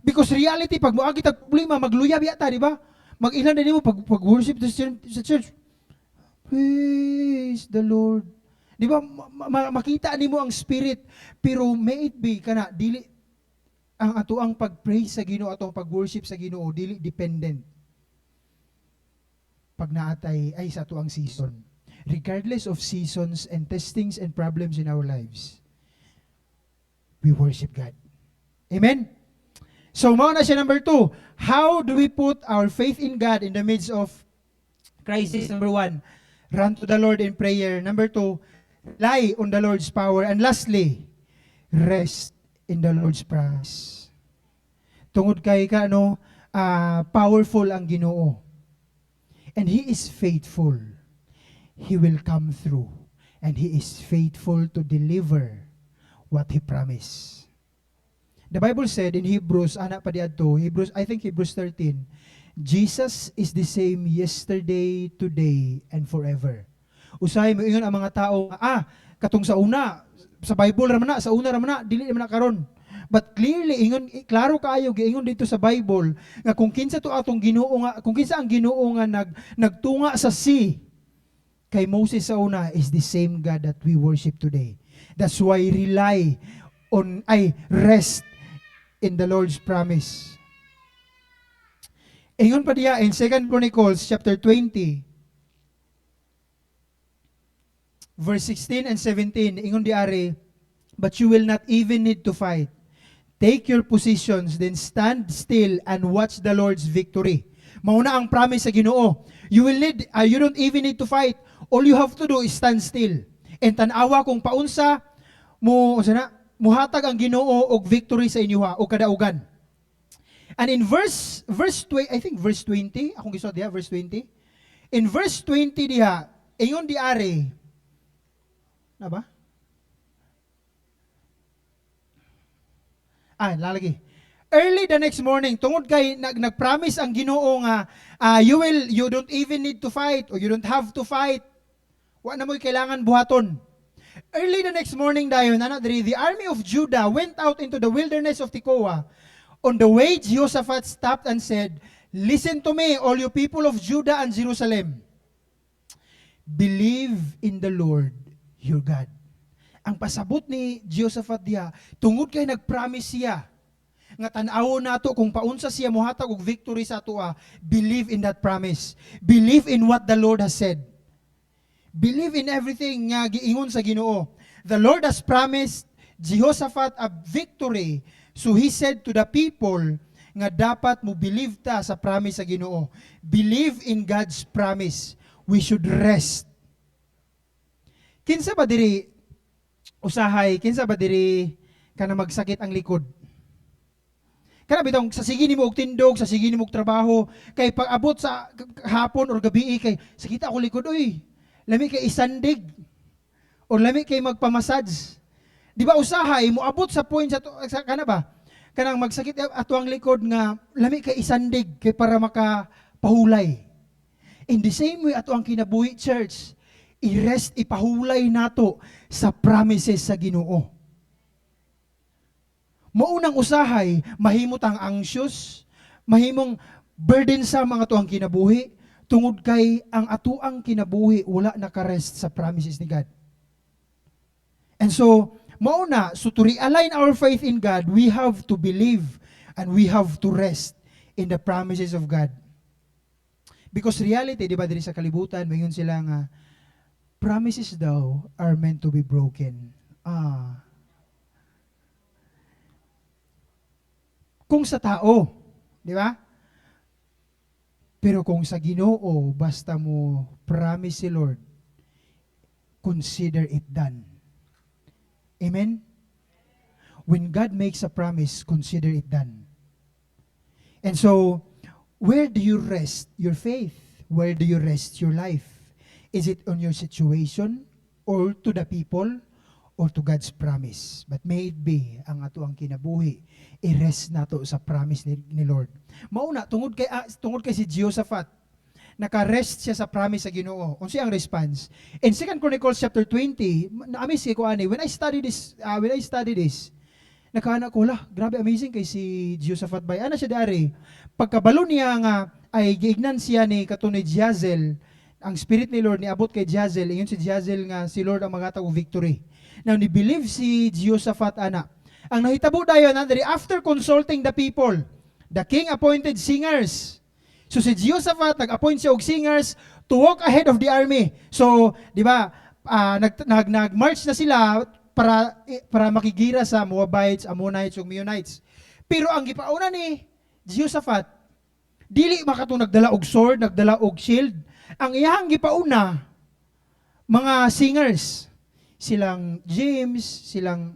Because reality, pag muagi ta og problema, magluya biya ta, di ba? Mag-ilan din mo pag-worship sa church. Praise the Lord. Di ba? Makita nimo ang spirit. Pero may it be, kana, dili, ang ato ang pag-praise sa Ginoo, ato ang pag-worship sa Ginoo, dili dependent. Pag naatay ay sa ato ang season. Regardless of seasons and testings and problems in our lives, we worship God. Amen? So, mao na siya number 2. How do we put our faith in God in the midst of crisis? Number 1, run to the Lord in prayer. Number 2, rely on the Lord's power. And lastly, rest in the Lord's promise. Tungod kay powerful ang Ginoo. And He is faithful. He will come through. And He is faithful to deliver what He promised. The Bible said in Hebrews, I think Hebrews 13, Jesus is the same yesterday, today, and forever. Usahay mo ingon ang mga tao, katong sa Bible raman na, sa una raman na, dili naman na karon. But clearly, klaro kaayo giingon dito sa Bible nga kung kinsa to atong Ginoo nga, kung kinsa ang Ginoo nga nagtunga sa sea kay Moses sa una is the same God that we worship today. That's why rest in the Lord's promise. Ingon pa diya in 2 Chronicles chapter 20 verse 16 and 17, ingon diari, but you will not even need to fight. Take your positions, then stand still and watch the Lord's victory. Mauna ang promise sa Ginoo. You don't even need to fight. All you have to do is stand still. And tanawa kung paunsa muhatag ang Ginoo og victory sa inyo o kadaugan. And in verse 20, akong gisod diha, verse 20. In verse 20 diha, ingon diari, na ba? Lalagi. Early the next morning, tungod kay nagpromise ang Ginoo nga you don't even need to fight or you don't have to fight. Wa na mo'y kailangan buhaton. Early the next morning dayon, the army of Judah went out into the wilderness of Tekoa. On the way, Jehoshaphat stopped and said, "Listen to me, all you people of Judah and Jerusalem. Believe in the Lord, your God." Ang pasabot ni Jehoshaphat diha, tungod kay nagpromise siya, nga tan-awo nato kung paunsa siya mohatag og victory sa atoa, believe in that promise. Believe in what the Lord has said. Believe in everything nga giingon sa Ginoo. The Lord has promised Jehoshaphat a victory. So he said to the people nga dapat mo believe ta sa promise sa Ginoo. Believe in God's promise. We should rest. Kinsa ba diri kana magsakit ang likod? Kana bitong sa sige nimo og tindog, sa sige nimo og trabaho, kay pag-abot sa hapon or gabi kay sakita ako likod, lami kay isandig or lami kay magpamassage. Di ba usahay mo abot sa point sa kana ba? Kanang magsakit ato ang likod nga lami kay isandig kay para makapahulay. In the same way ato ang kinabuhi, church, i-rest, ipahulay nato sa promises sa Ginoo. Maunang usahay, mahimot ang anxious, mahimong burdensome ang ato ang kinabuhi, tungod kay ang ato ang kinabuhi wala nakarest sa promises ni God. And so, so to realign our faith in God, we have to believe and we have to rest in the promises of God. Because reality, di ba, diri sa kalibutan, mayon sila nga, promises daw are meant to be broken. Kung sa tao, di ba? Pero kung sa Ginoo, basta mo promise si Lord, consider it done. Amen? When God makes a promise, consider it done. And so, where do you rest your faith? Where do you rest your life? Is it on your situation, or to the people, or to God's promise? But may it be, ang ato ang kinabuhi, i-rest nato sa promise ni Lord. Mauna, tungod kay si Jehoshaphat, naka-rest siya sa promise sa Ginoo. Unsa ang response? In 2 Chronicles chapter 20, na-amaze ko ani, when I study this, nakaana ko, grabe amazing kay si Jehoshaphat bay. Ana siya dari, pagkabalo niya nga ay giignan siya ni katunay Jazel, ang spirit ni Lord niabot kay Jazel, ingon si Jazel nga si Lord ang magatag og victory. Now ni believe si Jehoshaphat ana. Ang nahitabo dayon andri after consulting the people, the king appointed singers. So si Jehoshaphat nag-appoint siya og singers to walk ahead of the army. So, di ba, nag-march na sila para makigira sa Moabites, Ammonites ug Meunites. Pero ang gipauna ni Jehoshaphat, dili makatong nagdala og sword, nagdala og shield. Ang iyang gipauna, mga singers, silang James, silang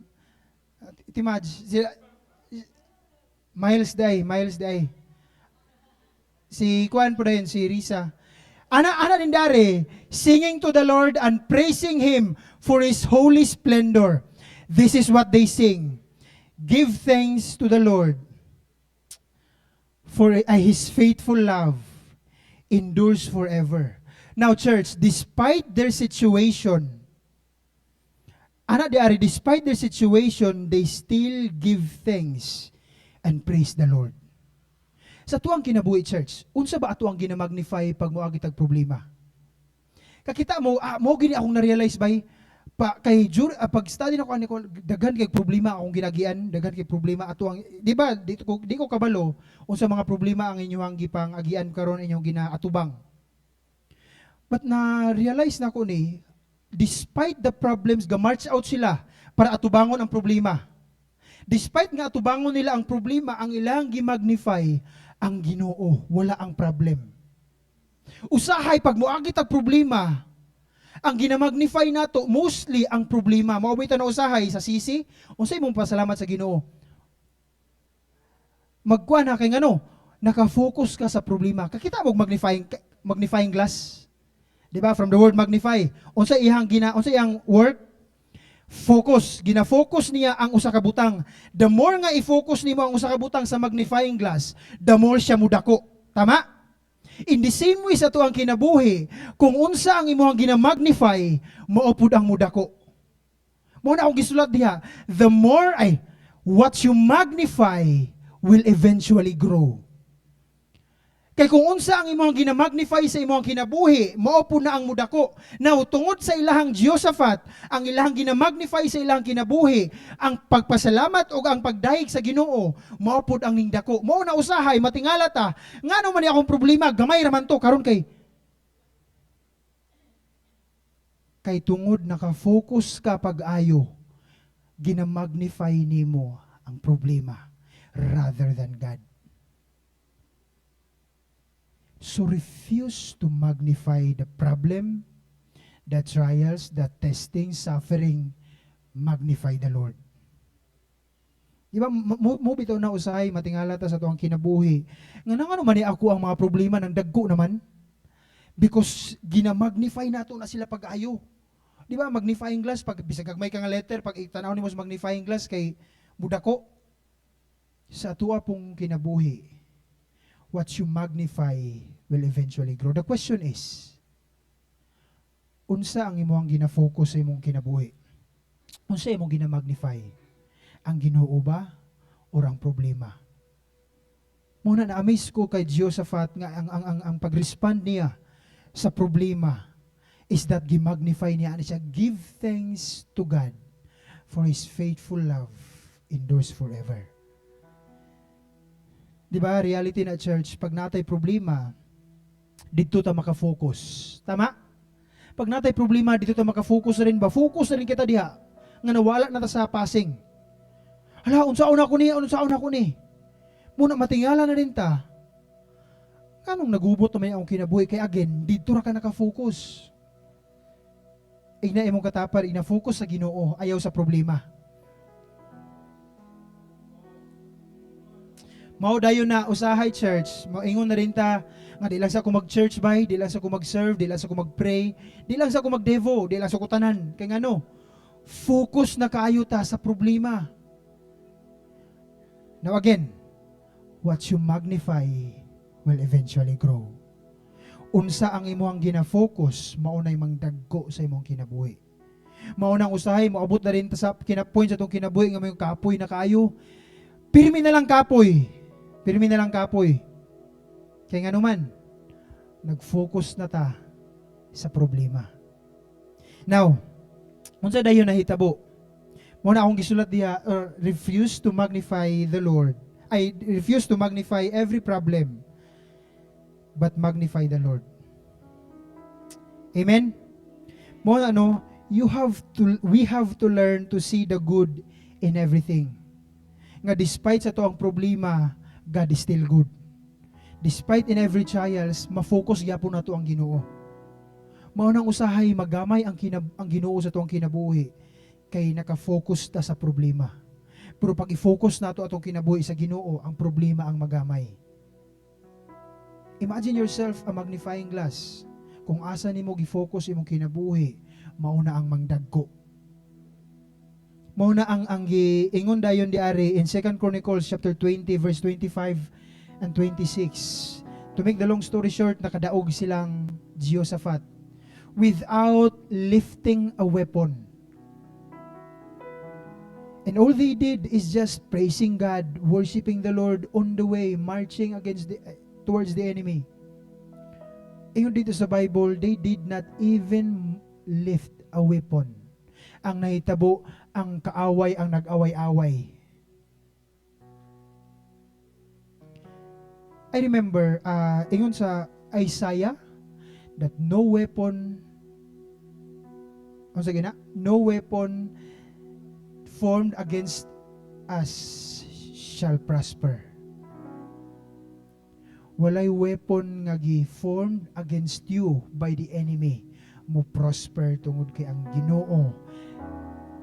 Timaj, Miles Day. Si Kuan po rin, si Risa. Ana din dari, singing to the Lord and praising Him for His holy splendor. This is what they sing. Give thanks to the Lord for His faithful love endures forever. Now church, despite their situation, despite their situation, they still give thanks and praise the Lord. Sa tuang kinabuhi church, unsa ba ato ang ginamagnify pag moagi tag problema? Kakita mo, gini akong na-realize bay, pag study na ko daghan kay problema akong ginagian, daghan kay problema ato ang, di ba, di ko kabalo unsa mga problema ang inyong gipang agian karon inyong ginaatubang. But na-realize na ko ni, despite the problems, ga-march out sila para atubangon ang problema. Despite nga atubangon nila ang problema, ang ilang gimagnify ang Ginoo, wala ang problem. Usahay pag moagi tag problema, ang ginamagnify nato mostly ang problema. Mao na usahay sa sisi, unsay mong pasalamat sa Ginoo. Magkuha na kay ngano, naka-focus ka sa problema. Kakita mo magnifying glass. 'Di ba? From the word magnify. Unsa iyang work? Focus. Gina-focus niya ang usa ka butang. The more nga i-focus nimo ang usa ka butang sa magnifying glass, the more siya mudako. Tama? In the same way sa tuang kinabuhi, kung unsa ang imong ginamagnify, mao pud ang mudako. Mo na akong gisulat diha, what you magnify will eventually grow. Kay kung unsa ang imong ginamagnify sa imong kinabuhi, mao pud na ang mudako. Now, tungod sa ilahang Jehoshaphat, ang ilahang ginamagnify sa ilahang kinabuhi, ang pagpasalamat o ang pagdahig sa Ginoo, mao pud ang ningdako. Mao na usahay, matingala ta, ngano man ni akong problema, gamay raman to, karon kay tungod naka-focus ka pag-ayo, ginamagnify nimo ang problema rather than God. So refuse to magnify the problem, the trials, the testing, suffering. Magnify the Lord. Di ba, mo bitaw na usahay, matingala ta sa tuang kinabuhi. Nga nga naman ako ang mga problema ng dagko naman. Because ginamagnify nato na sila pag-ayo. Di ba, magnifying glass, pag bisag may kang letter, pag itanaw ni mo sa magnifying glass, kay budako. Sa tuwa pong kinabuhi, what you magnify will eventually grow. The question is, unsa ang imong gina-focus sa imong kinabuhi? Unsa imong gina-magnify? Ang Ginoo ba o ang problema? Muna na-amaze ko kay Jehoshaphat nga ang pag-respond niya sa problema is that gi-magnify niya give thanks to God for His faithful love endures forever. Di ba, reality na church, pag natay problema, dito ta makafocus. Tama? Pag natay problema, dito ta makafocus na rin ba? Focus na rin kita diha. Nga nawala na ta sa passing. Hala, unsaon ako ni? Muna matingala na rin ta. Kanong nagubot na may akong kinabuhi? Kaya again, dito ra ka nakafocus. Ina imong katapar, ina-focus sa Ginoo, ayaw sa problema. Mao dayon na usahay church, moingon na rin ta nga di lang sa ko mag-church bay, di lang sa ko mag-serve, di lang sa ko mag-pray, di lang sa ko mag-devo, di lang sa ko tanan. Kay ngano? Focus na kaayo ta sa problema. Now again, what you magnify will eventually grow. Unsa ang imong gina-focus, maunay mangdagko sa imong kinabuhi. Maunang usahay, moabot na rin ta sa point sa itong kinabuhi nga may kapoy na kaayo. Pirmi na lang kapoy. Pirmi na lang kapoy. Kaya nga naman, nag-focus na ta sa problema. Now, unsa dayon nahitabo? Muna akong gisulat diha, refuse to magnify the Lord. I refuse to magnify every problem, but magnify the Lord. Amen? Muna we have to learn to see the good in everything. Nga despite sa to ang problema, God is still good. Despite in every trials, ma-focus gyapon nato ang Ginoo. Mao nang usahay magamay ang Ginoo sa tuang kinabuhi kay naka-focus ta sa problema. Pero pag i-focus nato atong kinabuhi sa Ginoo, ang problema ang magamay. Imagine yourself a magnifying glass. Kung asa nimo gi-focus imong kinabuhi, mao na ang mangdagko. Mao na ang giingon dayon diari in 2 Chronicles chapter 20 verse 25 and 26. To make the long story short, nakadaog silang Jehoshaphat without lifting a weapon. And all they did is just praising God, worshiping the Lord on the way, marching towards the enemy. Ingon dito sa Bible, they did not even lift a weapon. Ang nahitabo, ang kaaway, ang nag-away-away. I remember, ingon sa Isaiah, that no weapon formed against us shall prosper. Walay weapon nga gi-formed against you by the enemy mo prosper tungod kay ang Ginoo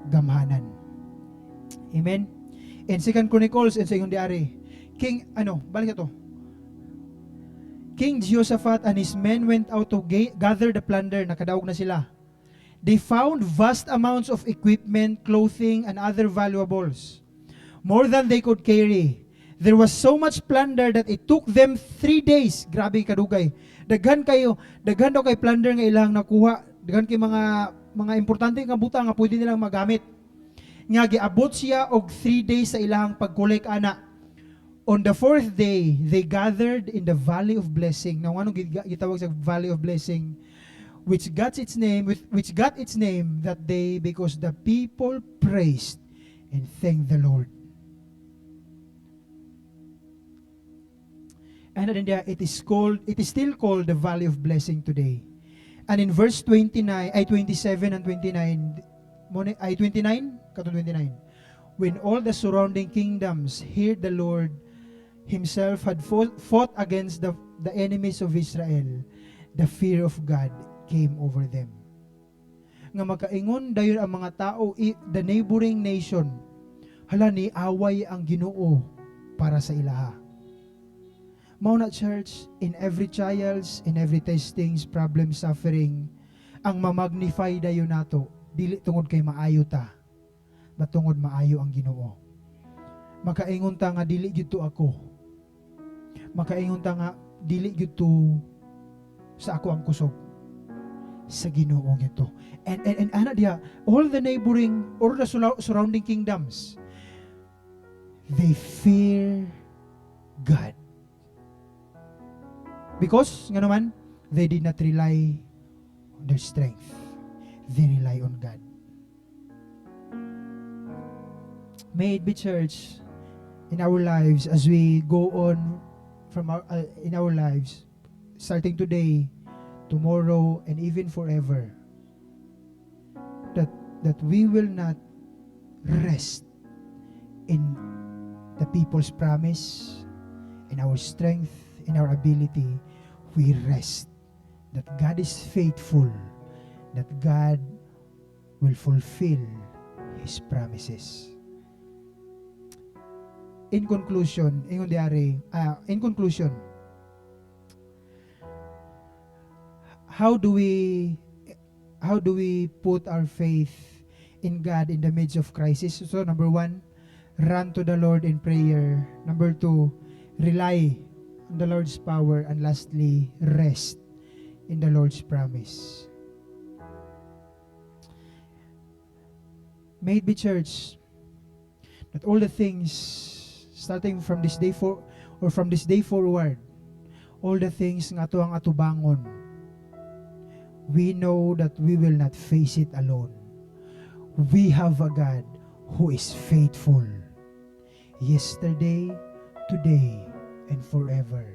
gamhanan. Amen. In 2 Chronicles and sa ingon diari, King Jehoshaphat and his men went out to gather the plunder. Nakadaog na sila. They found vast amounts of equipment, clothing, and other valuables, more than they could carry. There was so much plunder that it took them 3 days. Grabe kadugay. Daghan daw kay plunder nga ilang nakuha. Daghan kay mga importante nga butang nga pwede nilang magamit. Nga giabot siya og 3 days sa ilang pag-collect ana. On the 4th day, they gathered in the Valley of Blessing. Now, anong gitawag sa Valley of Blessing? Which got its name that day because the people praised and thanked the Lord. And then it is still called the Valley of Blessing today. And in verse 27 and 29, when all the surrounding kingdoms heard the Lord Himself had fought against the enemies of Israel, the fear of God came over them. Nga makaingon dayon ang mga tao, the neighboring nation, hala ni away ang Ginoo para sa ilaha. Mao na church, in every trials, in every testings, problem, suffering, ang mamagnify dayon nato, dili tungod kay maayo ta, but tungod maayo ang Ginoo. Makaingon ta nga dili gyud to ako. Makaingon ta nga dili gyud to sa ako ang kusog. Sa Ginoo gyud to. And ana diha, all the neighboring or the surrounding kingdoms, they fear God. Because nga naman, they did not rely on their strength. They rely on God. May it be, church, in our lives as we go on in our lives, starting today, tomorrow, and even forever, that we will not rest in the people's promise, in our strength, in our ability. We rest that God is faithful, that God will fulfill His promises. in conclusion, how do we put our faith in God in the midst of crisis? So number 1, run to the Lord in prayer. Number 2, rely on the Lord's power. And lastly, rest in the Lord's promise. May it be, church, that all the things starting from this day forward, all the things nga ato ang atubangon, we know that we will not face it alone. We have a God who is faithful yesterday, today, and forever.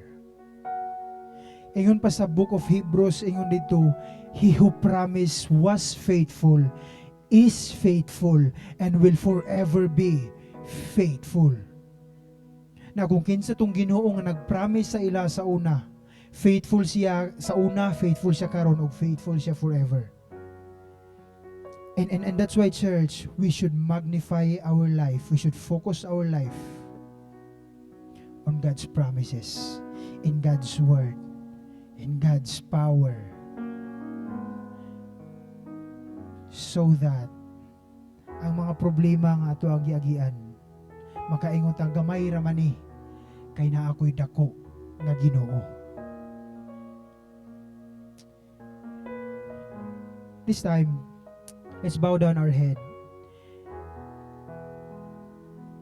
Ingon pa sa book of Hebrews, ingon dito, He who promised was faithful, is faithful, and will forever be faithful. Na kung kinsa tong Ginoo nga nagpromise sa ila sa una, faithful siya sa una, faithful siya karon, ug faithful siya forever. And that's why, church, we should magnify our life. We should focus our life on God's promises, in God's word, in God's power, so that ang mga problema nga ato ang giagian makaingon ang gamay ra man ni kay na ako'y dako nga Ginoo. This time, let's bow down our head.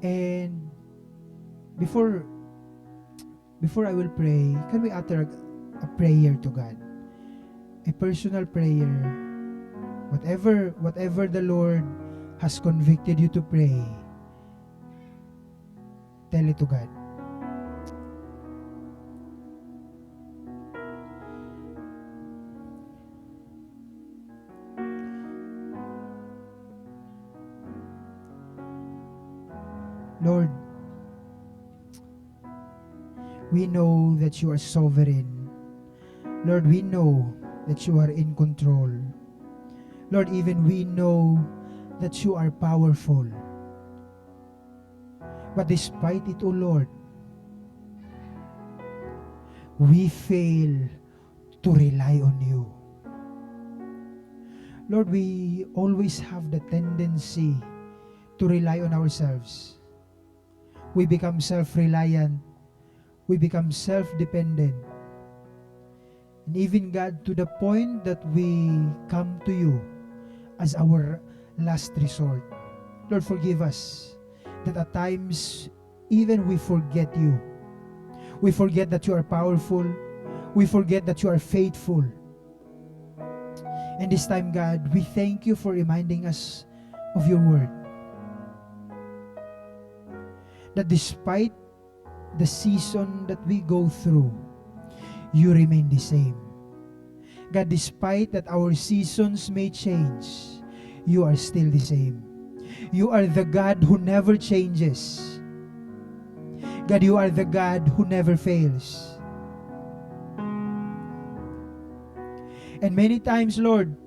And before I will pray, can we utter a prayer to God? A personal prayer. Whatever the Lord has convicted you to pray, tell it to God. Lord, we know that you are sovereign. Lord, we know that you are in control. Lord, even we know that you are powerful. But despite it, O Lord, we fail to rely on you. Lord, we always have the tendency to rely on ourselves. We become self-reliant. We become self-dependent. And even, God, to the point that we come to you as our last resort. Lord, forgive us that at times even we forget you. We forget that you are powerful. We forget that you are faithful. And this time, God, we thank you for reminding us of your word. That despite the season that we go through, you remain the same. God, despite that our seasons may change, you are still the same. You are the God who never changes. God, you are the God who never fails. And many times, Lord,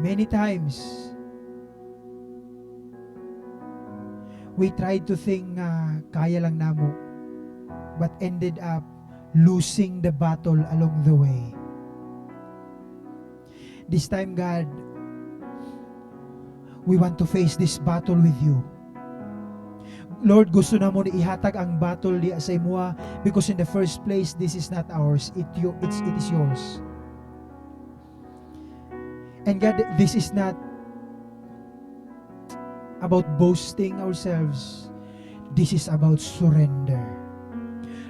many times, we tried to think kaya lang namo, but ended up losing the battle along the way. This time, God, we want to face this battle with you. Lord, gusto na mo ni ihatag ang battle di sa imua, because in the first place, this is not ours. It is yours. And God, this is not about boasting ourselves. This is about surrender.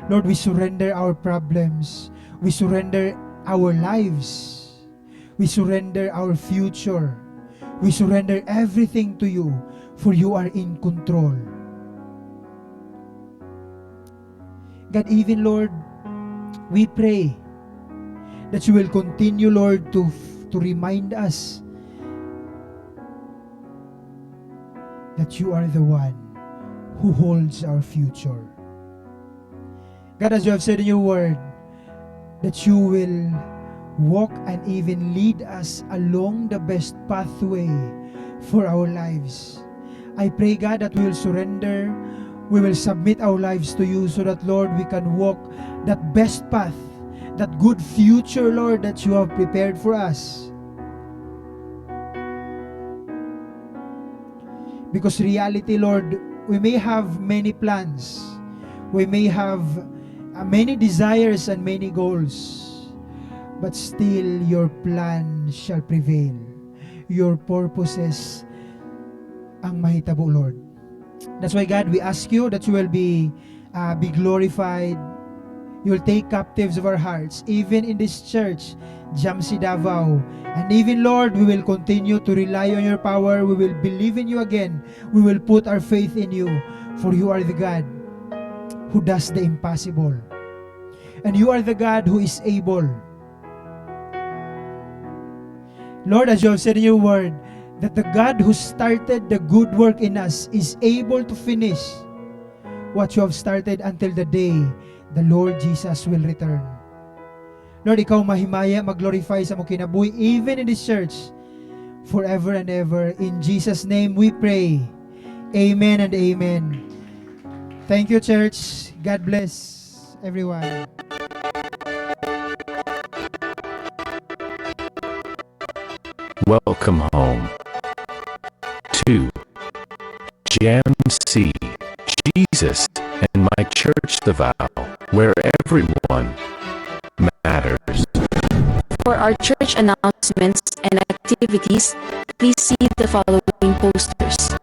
Lord, we surrender our problems. We surrender our lives. We surrender our future. We surrender everything to you, for you are in control. God, even, Lord, we pray that you will continue, Lord, to remind us that you are the one who holds our future. God, as you have said in your word, that you will walk and even lead us along the best pathway for our lives. I pray, God, that we will surrender we will submit our lives to you so that, Lord, we can walk that best path, that good future, Lord, that you have prepared for us. Because reality, Lord, we may have many plans. We may have many desires and many goals. But still, your plan shall prevail. Your purposes ang mahitabo, Lord. That's why, God, we ask you that you will be glorified. You will take captives of our hearts, even in this church, Jamsi Davao. And even, Lord, we will continue to rely on your power. We will believe in you again. We will put our faith in you, for you are the God who does the impossible. And you are the God who is able. Lord, as you have said in your word, that the God who started the good work in us is able to finish what you have started until the day the Lord Jesus will return. Lord, ikaw mahimaya, mag-glorify sa mong kinabuhi, even in this church, forever and ever. In Jesus' name we pray. Amen and amen. Thank you, church. God bless everyone. Welcome home to GMC, Jesus and my church, the vow, where everyone matters. For our church announcements and activities, please see the following posters.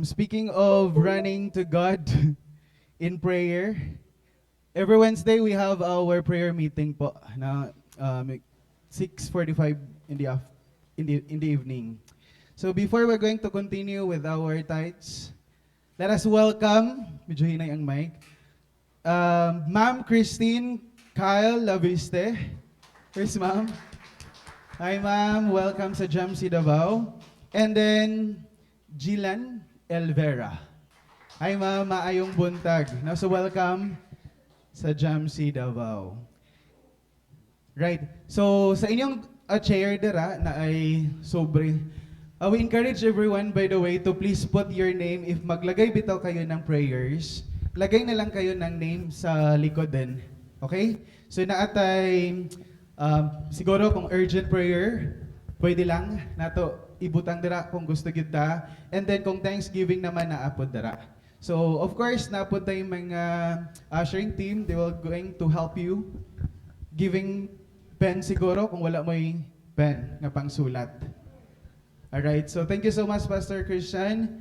Speaking of running to God in prayer, every Wednesday we have our prayer meeting po na 6:45 in the evening. So before we're going to continue with our tithes, let us welcome, medyo hinay ang mic, Ma'am Christine Kyle Laviste. Where's Ma'am? Hi Ma'am, welcome sa Jamsi Davao. And then Jilan Elvera. Hi ma'am, maayong buntag. Now, so welcome sa Jamsi Davao. Right. So sa inyong chair dira na ay sobre. We encourage everyone, by the way, to please put your name. If maglagay bitaw kayo ng prayers, lagay na lang kayo ng name sa likod din. Okay? So naatay siguro kung urgent prayer, pwede lang nato ibutang dira kung gusto kita. And then kung Thanksgiving naman naapod dira. So of course naapod tayong mga ushering team. They will going to help you giving pen siguro kung wala mo'y pen nga pangsulat. Alright, so thank you so much Pastor Christian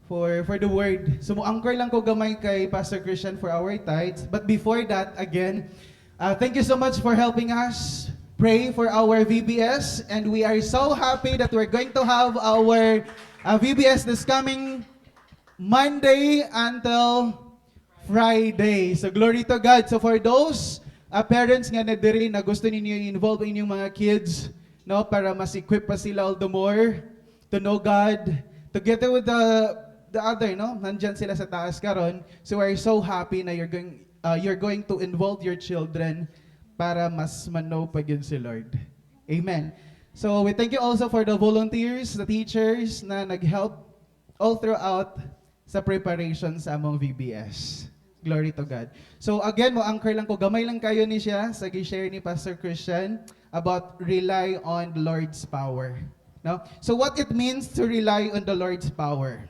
for the word. So mo-anchor lang ko gamay kay Pastor Christian for our tithes. But before that, again, thank you so much for helping us pray for our VBS, and we are so happy that we're going to have our VBS this coming Monday until Friday. So glory to God. So for those parents nga na diri na gusto ninyo i-involve inyong mga kids, no, para mas equip pa sila all the more to know God, together with the other, no, nandyan sila sa taas karon. So we're so happy na you're going to involve your children para mas mano pa yun si Lord. Amen. So we thank you also for the volunteers, the teachers na nag-help all throughout sa preparation sa among VBS. Glory to God. So again, mo-anchor lang ko, gamay lang kayo ni siya sa gi-share ni Pastor Christian about rely on the Lord's power. No? So what it means to rely on the Lord's power?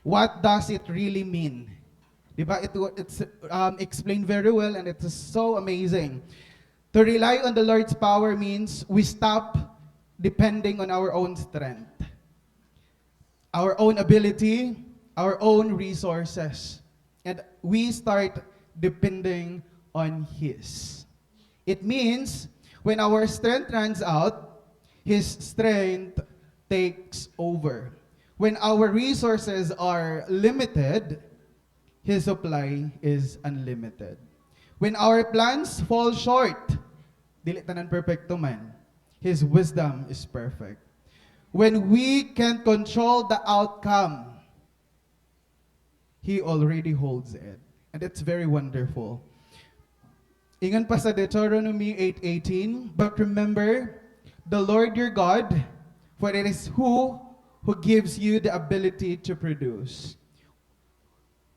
What does it really mean? Diba? It's explained very well, and it's so amazing. To rely on the Lord's power means we stop depending on our own strength, our own ability, our own resources, and we start depending on His. It means when our strength runs out, His strength takes over. When our resources are limited, His supply is unlimited. When our plans fall short, dili tanan perfecto man, His wisdom is perfect. When we can't control the outcome, He already holds it. And it's very wonderful. Ingan pa sa Deuteronomy 8:18, but remember the Lord your God, for it is who gives you the ability to produce.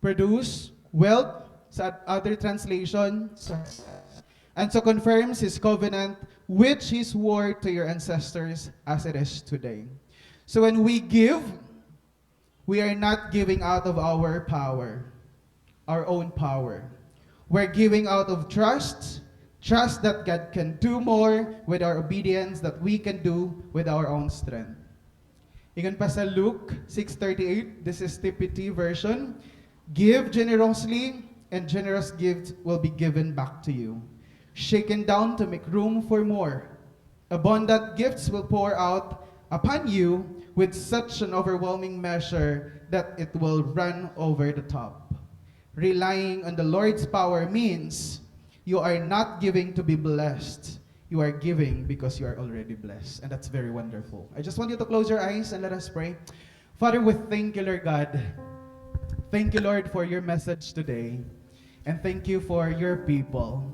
Produce wealth, sa other translation, success. And so confirms His covenant, which He swore to your ancestors as it is today. So when we give, we are not giving out of our power, our own power. We're giving out of trust that God can do more with our obedience that we can do with our own strength. Ingan pa sa Luke 6:38, this is TPT version. Give generously, and generous gifts will be given back to you. Shaken down to make room for more. Abundant gifts will pour out upon you with such an overwhelming measure that it will run over the top. Relying on the Lord's power means you are not giving to be blessed. You are giving because you are already blessed. And that's very wonderful. I just want you to close your eyes and let us pray. Father, we thank you, Lord God. Thank you, Lord, for your message today. And thank you for your people,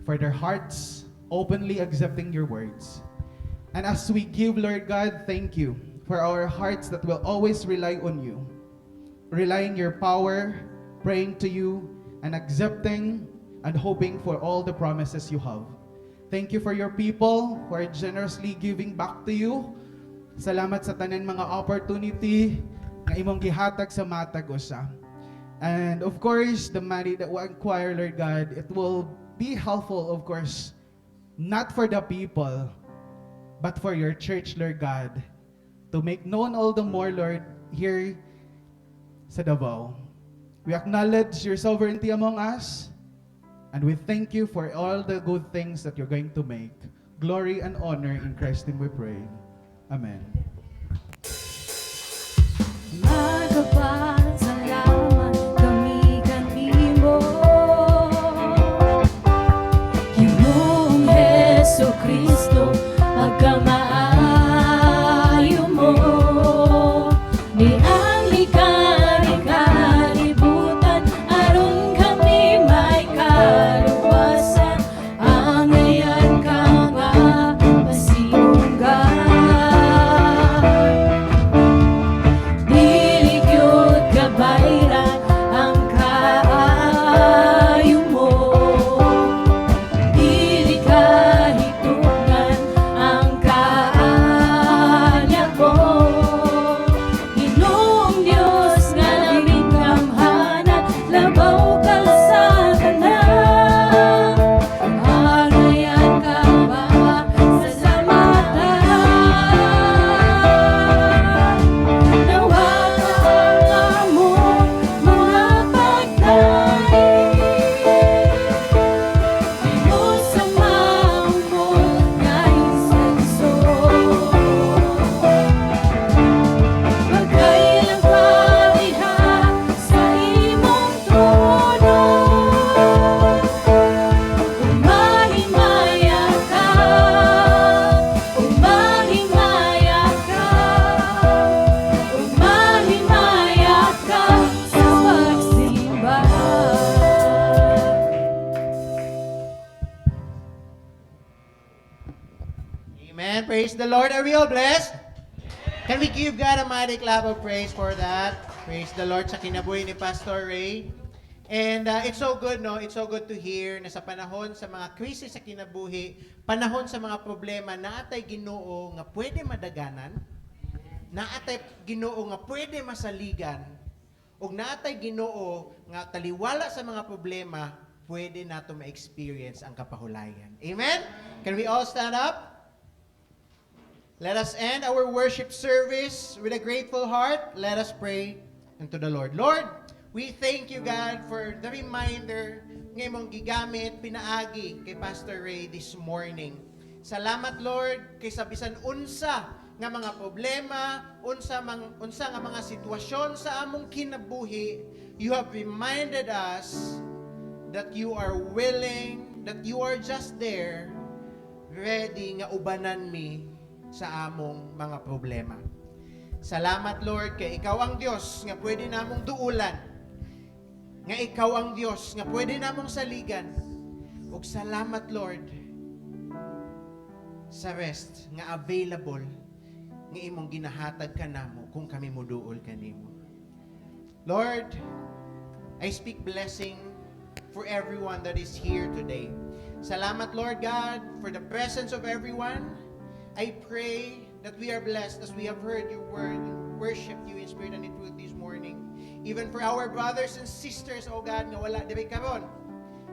for their hearts openly accepting your words. And as we give, Lord God, thank you for our hearts that will always rely on you, relying your power, praying to you, and accepting and hoping for all the promises you have. Thank you for your people who are generously giving back to you. Salamat sa tanan mga opportunity na imong gihatag sa matag usa. And of course, the money that we acquire, Lord God, it will be helpful, of course, not for the people, but for your church, Lord God, to make known all the more, Lord, here sa Davao. We acknowledge your sovereignty among us, and we thank you for all the good things that you're going to make. Glory and honor in Christ's name we pray. Amen. Magpasalamat kami kanimo, Ginoong Hesukristo, pagkamaayo mo, ni ang likari-kalibutan, aron kami may kaluwasan, ang ngayon ka nga masinunggan. Dili gyud kabayran ang kaayo mo, dili kahitunggan ang kaanya mo. Ginoong Dios nga naming kamhanan, labaw ka sa tanan, hangyan ka ba sa salamatan. Nawakan mo mga pagkain, Dino sa maungkol nga insenso. Magkailang pariha sa imong trono, umahimaya ka, umahimaya ka, umahimaya ka sa pagsimba. Amen. Praise the Lord. Are we all blessed? Can we give God a mighty clap of praise for that? Praise the Lord sa kinabuhi ni Pastor Ray. And it's so good, no? It's so good to hear na sa panahon sa mga krisis sa kinabuhi, panahon sa mga problema, naatay Ginoo nga pwede madaganan, naatay Ginoo nga pwede masaligan, ug naatay Ginoo nga taliwala sa mga problema, pwede nato ma-experience ang kapahulayan. Amen? Can we all stand up? Let us end our worship service with a grateful heart. Let us pray unto the Lord. Lord, we thank you, God, for the reminder ng imong gigamit, pinaagi kay Pastor Ray this morning. Salamat Lord kay sa bisan unsa nga mga problema, unsa nga mga sitwasyon sa among kinabuhi, you have reminded us that you are willing, that you are just there, ready nga ubanan mi sa among mga problema. Salamat Lord kay ikaw ang Dios nga pwede namong duulan, nga ikaw ang Dios nga pwede namong saligan. Ug salamat Lord sa rest nga available nga imong ginahatag kanamo kung kami moduol kanimo. Lord, I speak blessing for everyone that is here today. Salamat Lord God for the presence of everyone. I pray that we are blessed as we have heard your word and worshiped you in spirit and in truth this morning. Even for our brothers and sisters, O God, nga wala diri karon.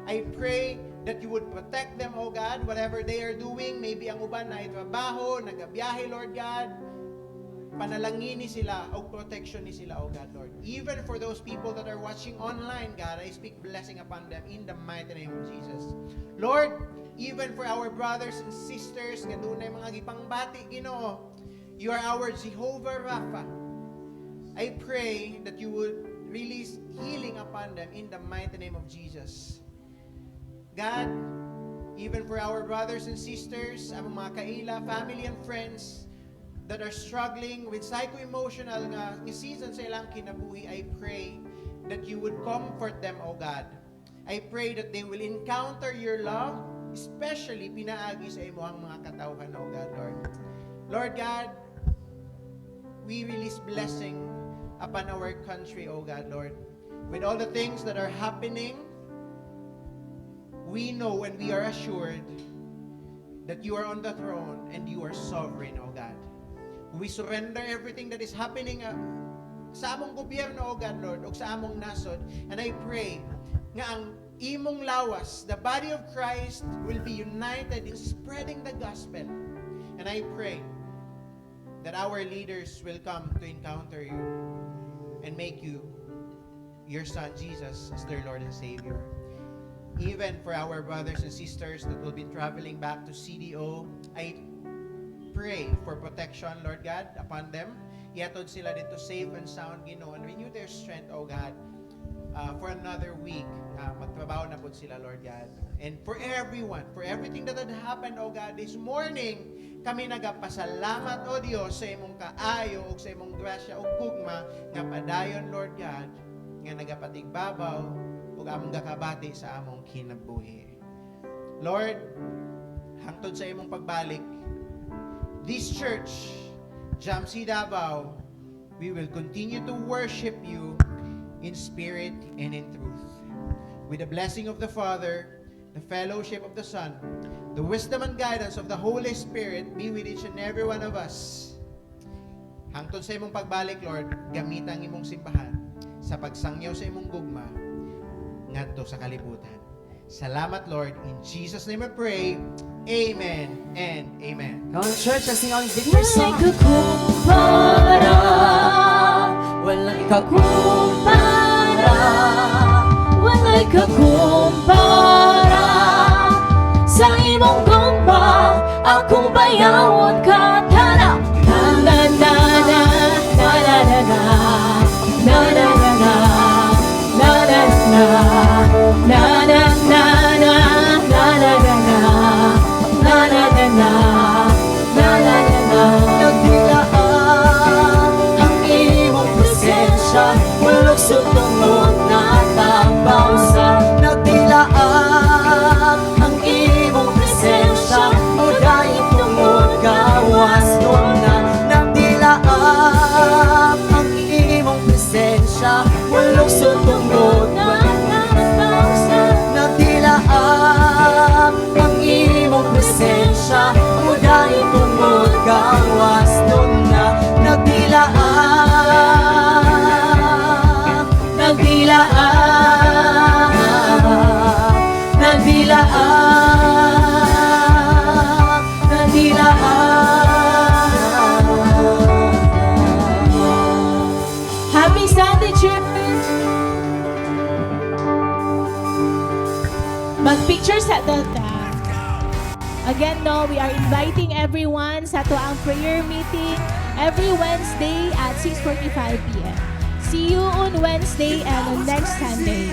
I pray that you would protect them, O God, whatever they are doing. Maybe ang uban na trabaho, nagabiyahe, Lord God. Panalangin ni sila o protection ni sila, O God, Lord. Even for those people that are watching online, God, I speak blessing upon them in the mighty name of Jesus. Lord, even for our brothers and sisters nga doon ay mga gipangbati, Ginoo, you are our Jehovah Rapha. I pray that you would release healing upon them in the mighty name of Jesus. God, even for our brothers and sisters, ang mga kaila, family and friends that are struggling with psycho-emotional nga season sa ilang kinabuhi, I pray that you would comfort them, O God. I pray that they will encounter your love, especially pinaagi sa imo ang mga katawhan, O God, Lord. Lord God, we release blessing upon our country, O God, Lord. With all the things that are happening, we know and we are assured that you are on the throne and you are sovereign, O God. We surrender everything that is happening sa among gobyerno, O God, Lord, o sa among nasod. And I pray nga ang imong lawas, the body of Christ, will be united in spreading the gospel. And I pray that our leaders will come to encounter you and make you your Son, Jesus, as their Lord and Savior. Even for our brothers and sisters that will be traveling back to CDO, I pray for protection, Lord God, upon them. Iatod sila dito safe and sound, Ginoo, and renew their strength, O God, for another week. Magtrabaho na po sila, Lord God. And for everyone, for everything that had happened, O God, this morning, kami nagapasalamat, O Diyos, sa imong kaayo, o sa imong grasya, o gugma, nga padayon, Lord God, nga nagapatigbabaw, o among gakabati sa among kinabuhi. Lord, hangtod sa imong pagbalik, this church, Jamsi Davao, we will continue to worship you in spirit and in truth. With the blessing of the Father, the fellowship of the Son, the wisdom and guidance of the Holy Spirit be with each and every one of us. Hangtod sa imong pagbalik, Lord, gamit ang imong simbahan sa pagsangyaw sa imong gugma ngadto sa kalibutan. Salamat, Lord. In Jesus' name I pray. Amen and amen. Come on, church, let's sing our victory song. Wala'y kakumpara, wala'y kakumpara sa imong gumpa, akong bayawon ka, tara. Na na na na na na na na na na na na na na na na na na nagdilaan ang imong presensya, walog sa tungod na tabaw sa nagdilaan ang imong presensya, uday tungod gawas nun na nagdilaan ang imong presensya, walog sa tungod na tabaw sa nagdilaan ang imong presensya, uday tungod gawas nun na nagdilaan, nagdilaan, nagdilaan, nagdilaan. Happy Sunday, church! Mag-pictures at the back. Again, no, we are inviting everyone sa tuang prayer meeting every Wednesday at 6:45 p.m. See you on Wednesday and on next Sunday.